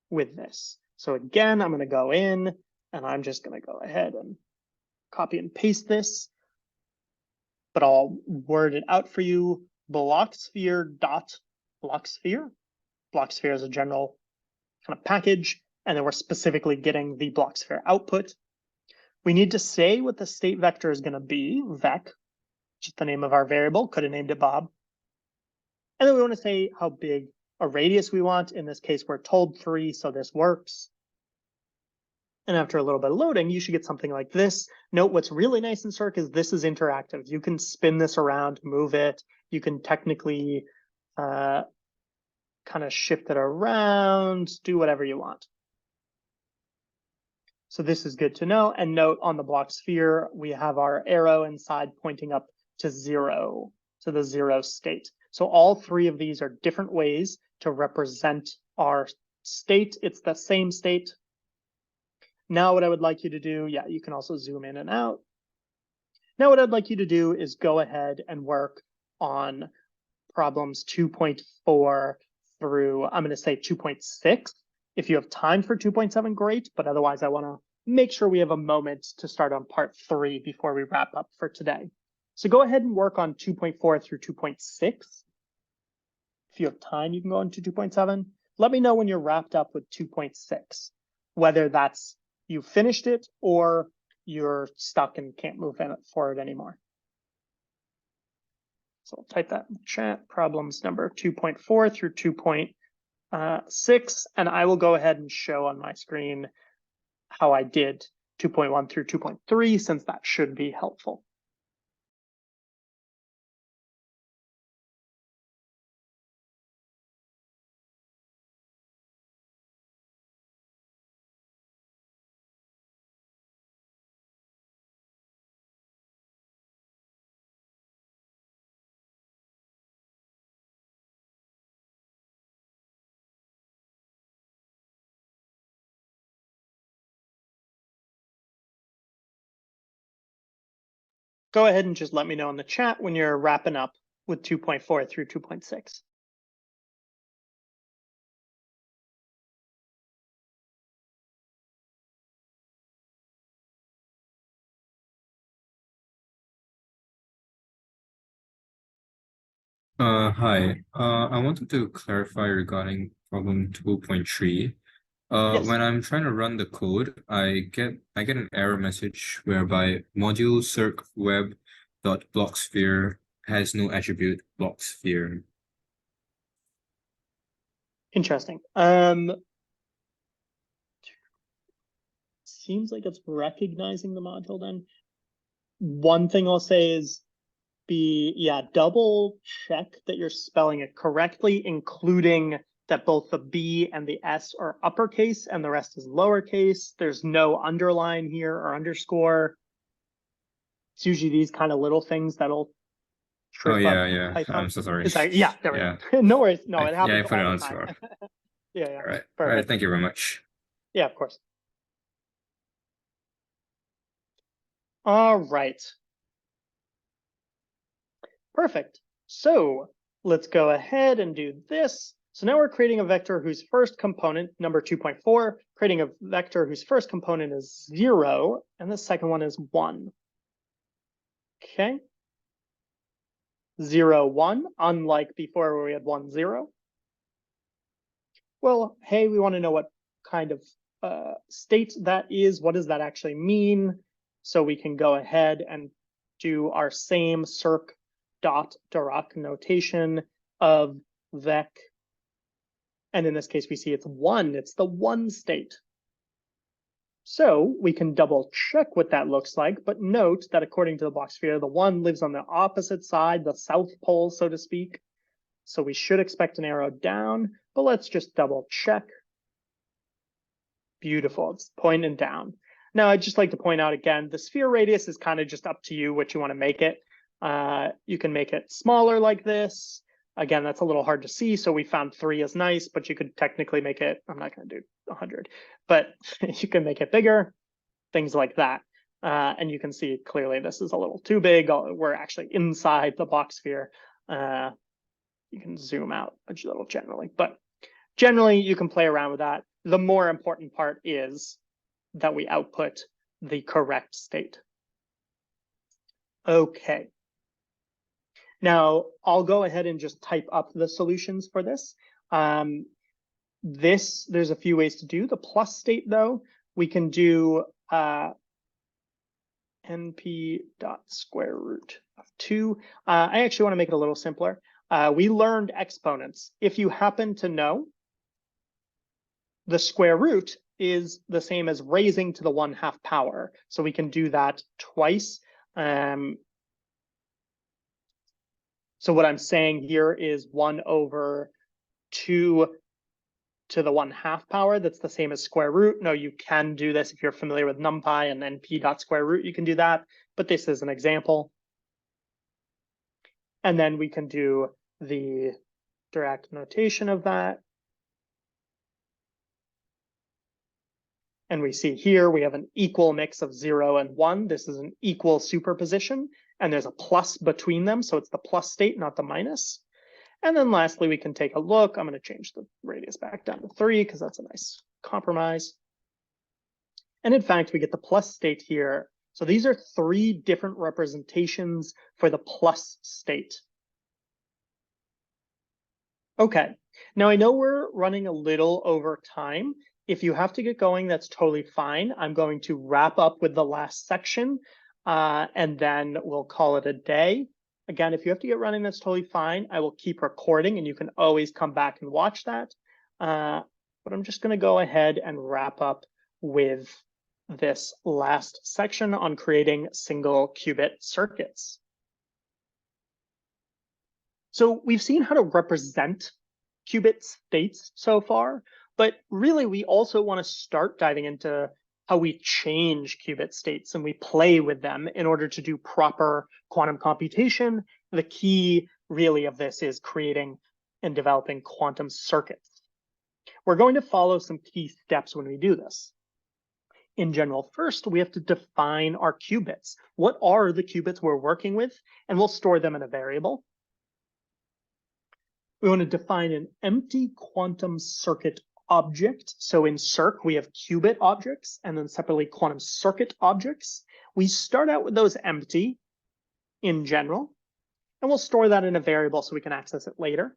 with this. So again, I'm going to go in, and I'm just going to go ahead and copy and paste this, but I'll word it out for you. Block sphere dot block sphere. Block sphere is a general kind of package, and then we're specifically getting the block sphere output. We need to say what the state vector is going to be, vec, which is the name of our variable. Could have named it Bob. And then we want to say how big a radius we want. In this case, we're told 3, so this works. And after a little bit of loading, you should get something like this. Note what's really nice in Circ is this is interactive. You can spin this around, move it. You can technically kind of shift it around, do whatever you want. So this is good to know. And note on the block sphere, we have our arrow inside pointing up to 0, to the 0 state. So all 3 of these are different ways to represent our state. It's the same state. Now what I would like you to do, yeah, you can also zoom in and out. Now what I'd like you to do is go ahead and work on problems 2.4 through, I'm going to say 2.6. If you have time for 2.7, great, but otherwise I want to make sure we have a moment to start on part 3 before we wrap up for today. So go ahead and work on 2.4 through 2.6. If you have time, you can go on to 2.7. Let me know when you're wrapped up with 2.6, whether that's you finished it or you're stuck and can't move forward anymore. So I'll type that in the chat, problems number 2.4 through 2.6, and I will go ahead and show on my screen how I did 2.1 through 2.3, since that should be helpful. Go ahead and just let me know in the chat when you're wrapping up with 2.4 through 2.6.
Hi. I wanted to clarify regarding problem 2.3.
Yes.
When I'm trying to run the code, I get an error message whereby module circ web dot blocksphere has no attribute blocksphere.
Interesting. Seems like it's recognizing the module then. One thing I'll say is double check that you're spelling it correctly, including that both the B and the S are uppercase and the rest is lowercase. There's no underline here or underscore. It's usually these kind of little things that'll
Oh
strip
yeah,
of
yeah.
Python.
I'm so sorry.
Is that, yeah, there we
Yeah.
go. No worries. No, it
Yeah, I
happens
put it
all the
on
time.
score.
Yeah,
All right. All right.
perfect.
Thank you very much.
Yeah, of course. All right. Perfect. So let's go ahead and do this. So now we're creating a vector whose first component, number 2.4, creating a vector whose first component is 0, and the second one is 1. Okay. 0, 1, unlike before where we had 1, 0. Well, hey, we want to know what kind of state that is. What does that actually mean? So we can go ahead and do our same circ dot Dirac notation of vec. And in this case, we see it's 1. It's the 1 state. So we can double check what that looks like, but note that according to the block sphere, the 1 lives on the opposite side, the south pole, so to speak. So we should expect an arrow down, but let's just double check. Beautiful, it's pointing down. Now, I'd just like to point out again, the sphere radius is kind of just up to you what you want to make it. You can make it smaller like this. Again, that's a little hard to see, so we found 3 is nice, but you could technically make it, I'm not going to do 100, but you can make it bigger, things like that. And you can see clearly this is a little too big. We're actually inside the box sphere. You can zoom out a little generally, but generally you can play around with that. The more important part is that we output the correct state. Okay. Now I'll go ahead and just type up the solutions for this. There's a few ways to do the plus state though. We can do np dot square root of 2. I actually want to make it a little simpler. We learned exponents. If you happen to know, the square root is the same as raising to the 1/2 power. So we can do that twice. So what I'm saying here is 1/2 to the 1/2 power. That's the same as square root. No, you can do this if you're familiar with NumPy and np dot square root, you can do that. But this is an example. And then we can do the direct notation of that. And we see here we have an equal mix of 0 and 1. This is an equal superposition, and there's a plus between them. So it's the plus state, not the minus. And then lastly, we can take a look. I'm going to change the radius back down to 3 because that's a nice compromise. And in fact, we get the plus state here. So these are 3 different representations for the plus state. Okay, now I know we're running a little over time. If you have to get going, that's totally fine. I'm going to wrap up with the last section and then we'll call it a day. Again, if you have to get running, that's totally fine. I will keep recording and you can always come back and watch that. But I'm just going to go ahead and wrap up with this last section on creating single qubit circuits. So we've seen how to represent qubit states so far, but really we also want to start diving into how we change qubit states and we play with them in order to do proper quantum computation. The key really of this is creating and developing quantum circuits. We're going to follow some key steps when we do this. In general, first, we have to define our qubits. What are the qubits we're working with? And we'll store them in a variable. We want to define an empty quantum circuit object. So in circ, we have qubit objects and then separately quantum circuit objects. We start out with those empty in general, and we'll store that in a variable so we can access it later.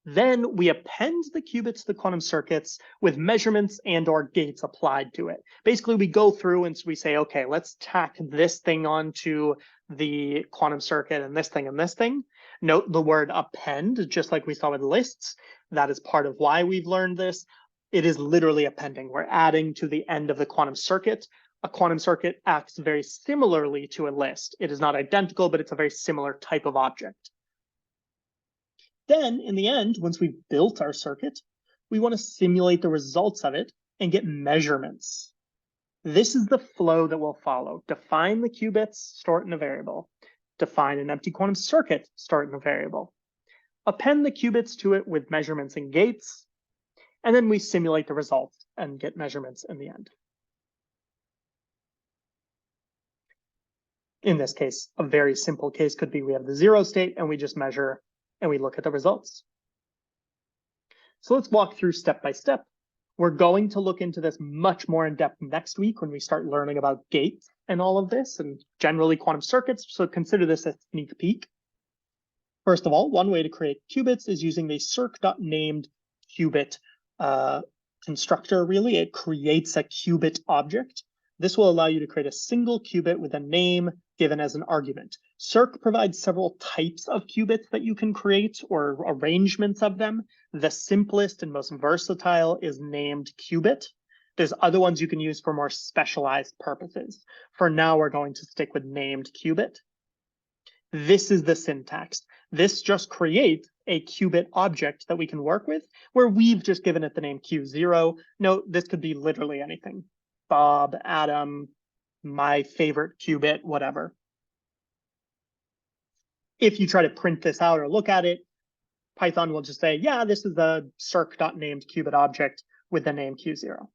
Then we append the qubits to the quantum circuits with measurements and or gates applied to it. Basically, we go through and we say, okay, let's tack this thing onto the quantum circuit and this thing and this thing. Note the word append, just like we saw with lists. That is part of why we've learned this. It is literally appending. We're adding to the end of the quantum circuit. A quantum circuit acts very similarly to a list. It is not identical, but it's a very similar type of object. Then, in the end, once we've built our circuit, we want to simulate the results of it and get measurements. This is the flow that we'll follow. Define the qubits, store it in a variable. define an empty quantum circuit, start in a variable, append the qubits to it with measurements and gates, and then we simulate the results and get measurements in the end. In this case, a very simple case could be we have the 0 state and we just measure and we look at the results. So let's walk through step by step. We're going to look into this much more in depth next week when we start learning about gates and all of this and generally quantum circuits. So consider this a sneak peek. First of all, one way to create qubits is using the circ.named qubit constructor, really. It creates a qubit object. This will allow you to create a single qubit with a name given as an argument. Circ provides several types of qubits that you can create or arrangements of them. The simplest and most versatile is named qubit. There's other ones you can use for more specialized purposes. For now, we're going to stick with named qubit. This is the syntax. This just creates a qubit object that we can work with, where we've just given it the name Q0. Note, this could be literally anything. Bob, Adam, my favorite qubit, whatever. If you try to print this out or look at it, Python will just say, yeah, this is a circ.named qubit object with the name Q0.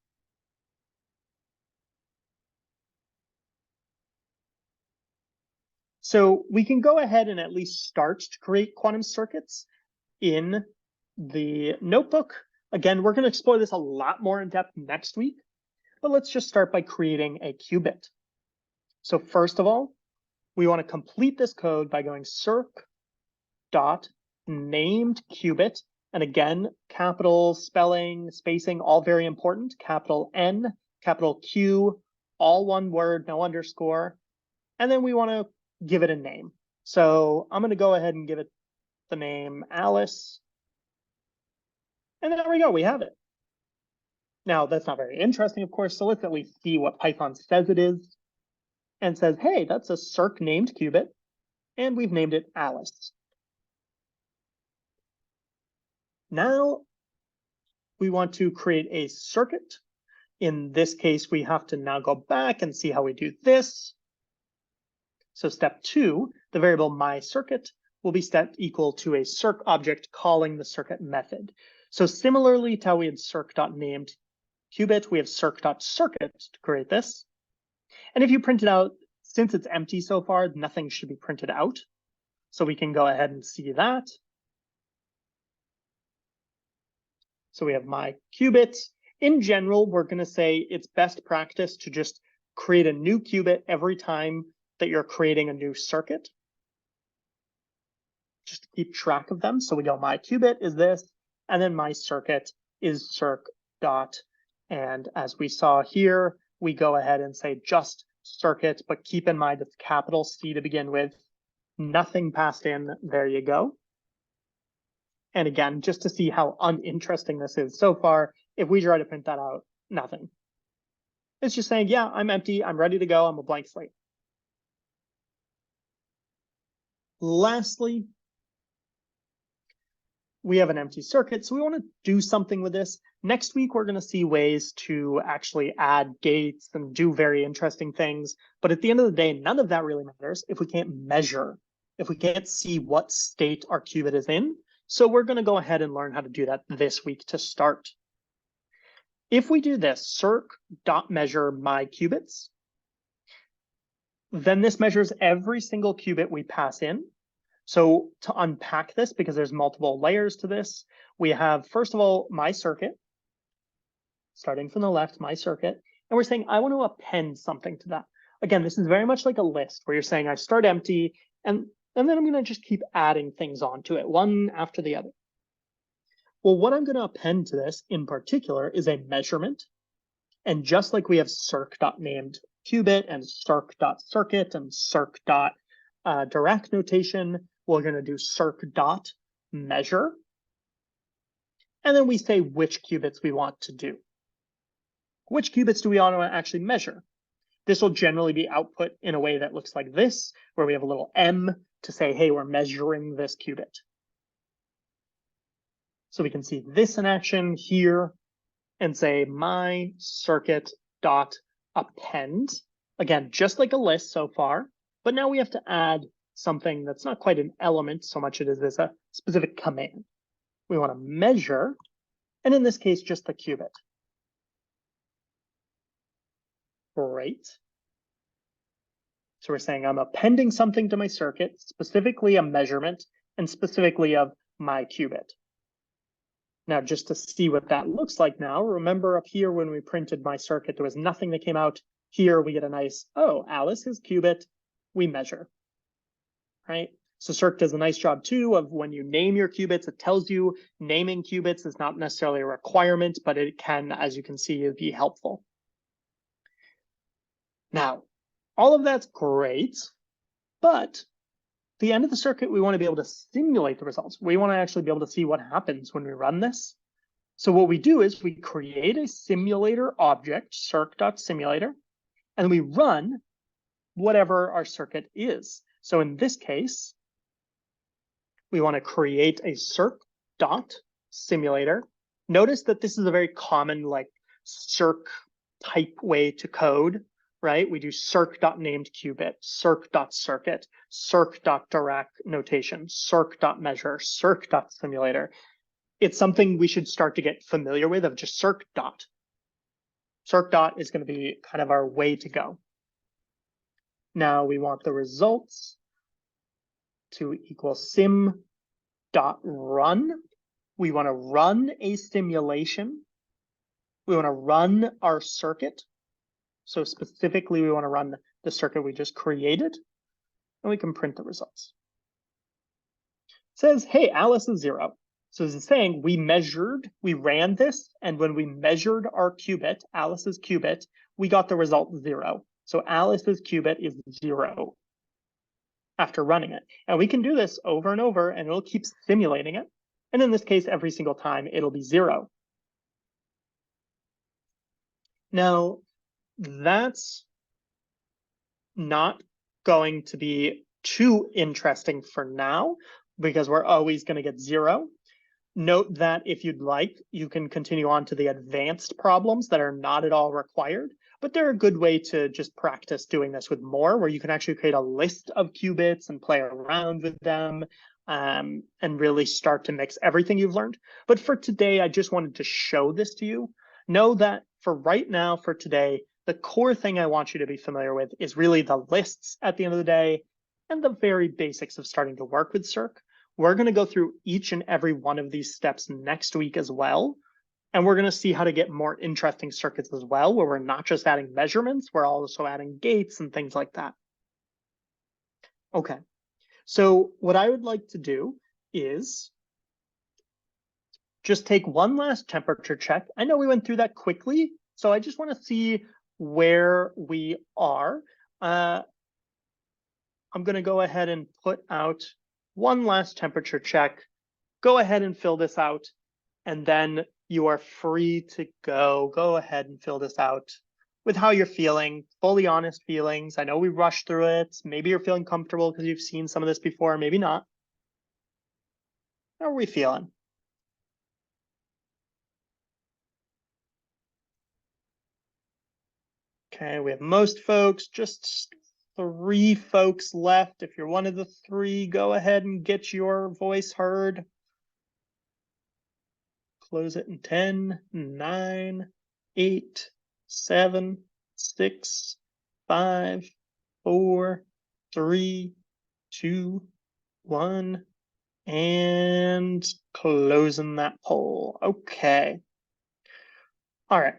So we can go ahead and at least start to create quantum circuits in the notebook. Again, we're going to explore this a lot more in depth next week, but let's just start by creating a qubit. So first of all, we want to complete this code by going circ.named qubit. And again, capital spelling, spacing, all very important. Capital N, capital Q, all one word, no underscore. And then we want to give it a name. So I'm going to go ahead and give it the name Alice. And there we go, we have it. Now, that's not very interesting, of course, so let's at least see what Python says it is. And says, hey, that's a circ named qubit, and we've named it Alice. Now, we want to create a circuit. In this case, we have to now go back and see how we do this. So step 2, the variable myCircuit will be set equal to a circ object calling the circuit method. So similarly to how we had circ.named qubit, we have circ.circuit to create this. And if you print it out, since it's empty so far, nothing should be printed out. So we can go ahead and see that. So we have my qubit. In general, we're going to say it's best practice to just create a new qubit every time that you're creating a new circuit. Just to keep track of them. So we go, my qubit is this, and then my circuit is circ dot. And as we saw here, we go ahead and say just circuit, but keep in mind it's capital C to begin with. Nothing passed in, there you go. And again, just to see how uninteresting this is so far, if we try to print that out, nothing. It's just saying, yeah, I'm empty, I'm ready to go, I'm a blank slate. Lastly, we have an empty circuit, so we want to do something with this. Next week, we're going to see ways to actually add gates and do very interesting things. But at the end of the day, none of that really matters if we can't measure, if we can't see what state our qubit is in. So we're going to go ahead and learn how to do that this week to start. If we do this, circ.measure my qubits, then this measures every single qubit we pass in. So to unpack this, because there's multiple layers to this, we have, first of all, my circuit, starting from the left, my circuit, and we're saying, I want to append something to that. Again, this is very much like a list where you're saying, I start empty, and then I'm going to just keep adding things onto it, one after the other. Well, what I'm going to append to this in particular is a measurement. And just like we have circ.named qubit and circ.circuit and circ.direct notation, we're going to do circ.measure. And then we say which qubits we want to do. Which qubits do we want to actually measure? This will generally be output in a way that looks like this, where we have a little m to say, hey, we're measuring this qubit. So we can see this in action here and say my circuit dot append. Again, just like a list so far, but now we have to add something that's not quite an element so much as it is a specific command. We want to measure, and in this case, just the qubit. Great. So we're saying I'm appending something to my circuit, specifically a measurement, and specifically of my qubit. Now, just to see what that looks like now, remember up here when we printed my circuit, there was nothing that came out. Here we get a nice, oh, Alice's qubit, we measure, right? So Circ does a nice job too of when you name your qubits, it tells you naming qubits is not necessarily a requirement, but it can, as you can see, be helpful. Now, all of that's great, but at the end of the circuit, we want to be able to simulate the results. We want to actually be able to see what happens when we run this. So what we do is we create a simulator object, circ.simulator, and we run whatever our circuit is. So in this case, we want to create a circ.simulator. Notice that this is a very common like circ type way to code, right? We do circ.named qubit, circ.circuit, circ.direct notation, circ.measure, circ.simulator. It's something we should start to get familiar with of just circ dot. Circ dot is going to be kind of our way to go. Now we want the results to equal sim dot run. We want to run a simulation. We want to run our circuit. So specifically, we want to run the circuit we just created, and we can print the results. It says, hey, Alice is 0. So this is saying we ran this, and when we measured our qubit, Alice's qubit, we got the result 0. So Alice's qubit is 0 after running it. And we can do this over and over, and it'll keep simulating it. And in this case, every single time, it'll be 0. Now, that's not going to be too interesting for now, because we're always going to get 0. Note that if you'd like, you can continue on to the advanced problems that are not at all required, but they're a good way to just practice doing this with more, where you can actually create a list of qubits and play around with them and really start to mix everything you've learned. But for today, I just wanted to show this to you. Know that for right now, for today, the core thing I want you to be familiar with is really the lists at the end of the day and the very basics of starting to work with Circ. We're going to go through each and every one of these steps next week as well. And we're going to see how to get more interesting circuits as well, where we're not just adding measurements, we're also adding gates and things like that. Okay, so what I would like to do is just take one last temperature check. I know we went through that quickly, so I just want to see where we are. I'm going to go ahead and put out one last temperature check. Go ahead and fill this out, and then you are free to go. Go ahead and fill this out with how you're feeling, fully honest feelings. I know we rushed through it. Maybe you're feeling comfortable because you've seen some of this before, maybe not. How are we feeling? Okay, we have most folks, just 3 folks left. If you're one of the 3, go ahead and get your voice heard. Close it in 10, 9, 8, 7, 6, 5, 4, 3, 2, 1, and closing that poll. Okay. All right.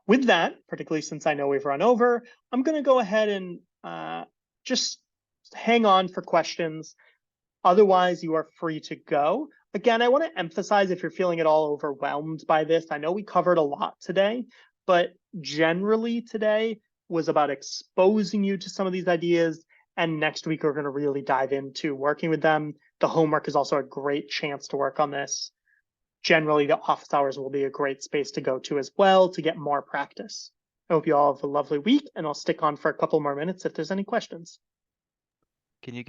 With that, particularly since I know we've run over, I'm going to go ahead and just hang on for questions. Otherwise, you are free to go. Again, I want to emphasize if you're feeling at all overwhelmed by this, I know we covered a lot today, but generally today was about exposing you to some of these ideas. And next week, we're going to really dive into working with them. The homework is also a great chance to work on this. Generally, the office hours will be a great space to go to as well to get more practice. I hope you all have a lovely week, and I'll stick on for a couple more minutes if there's any questions.
Can you get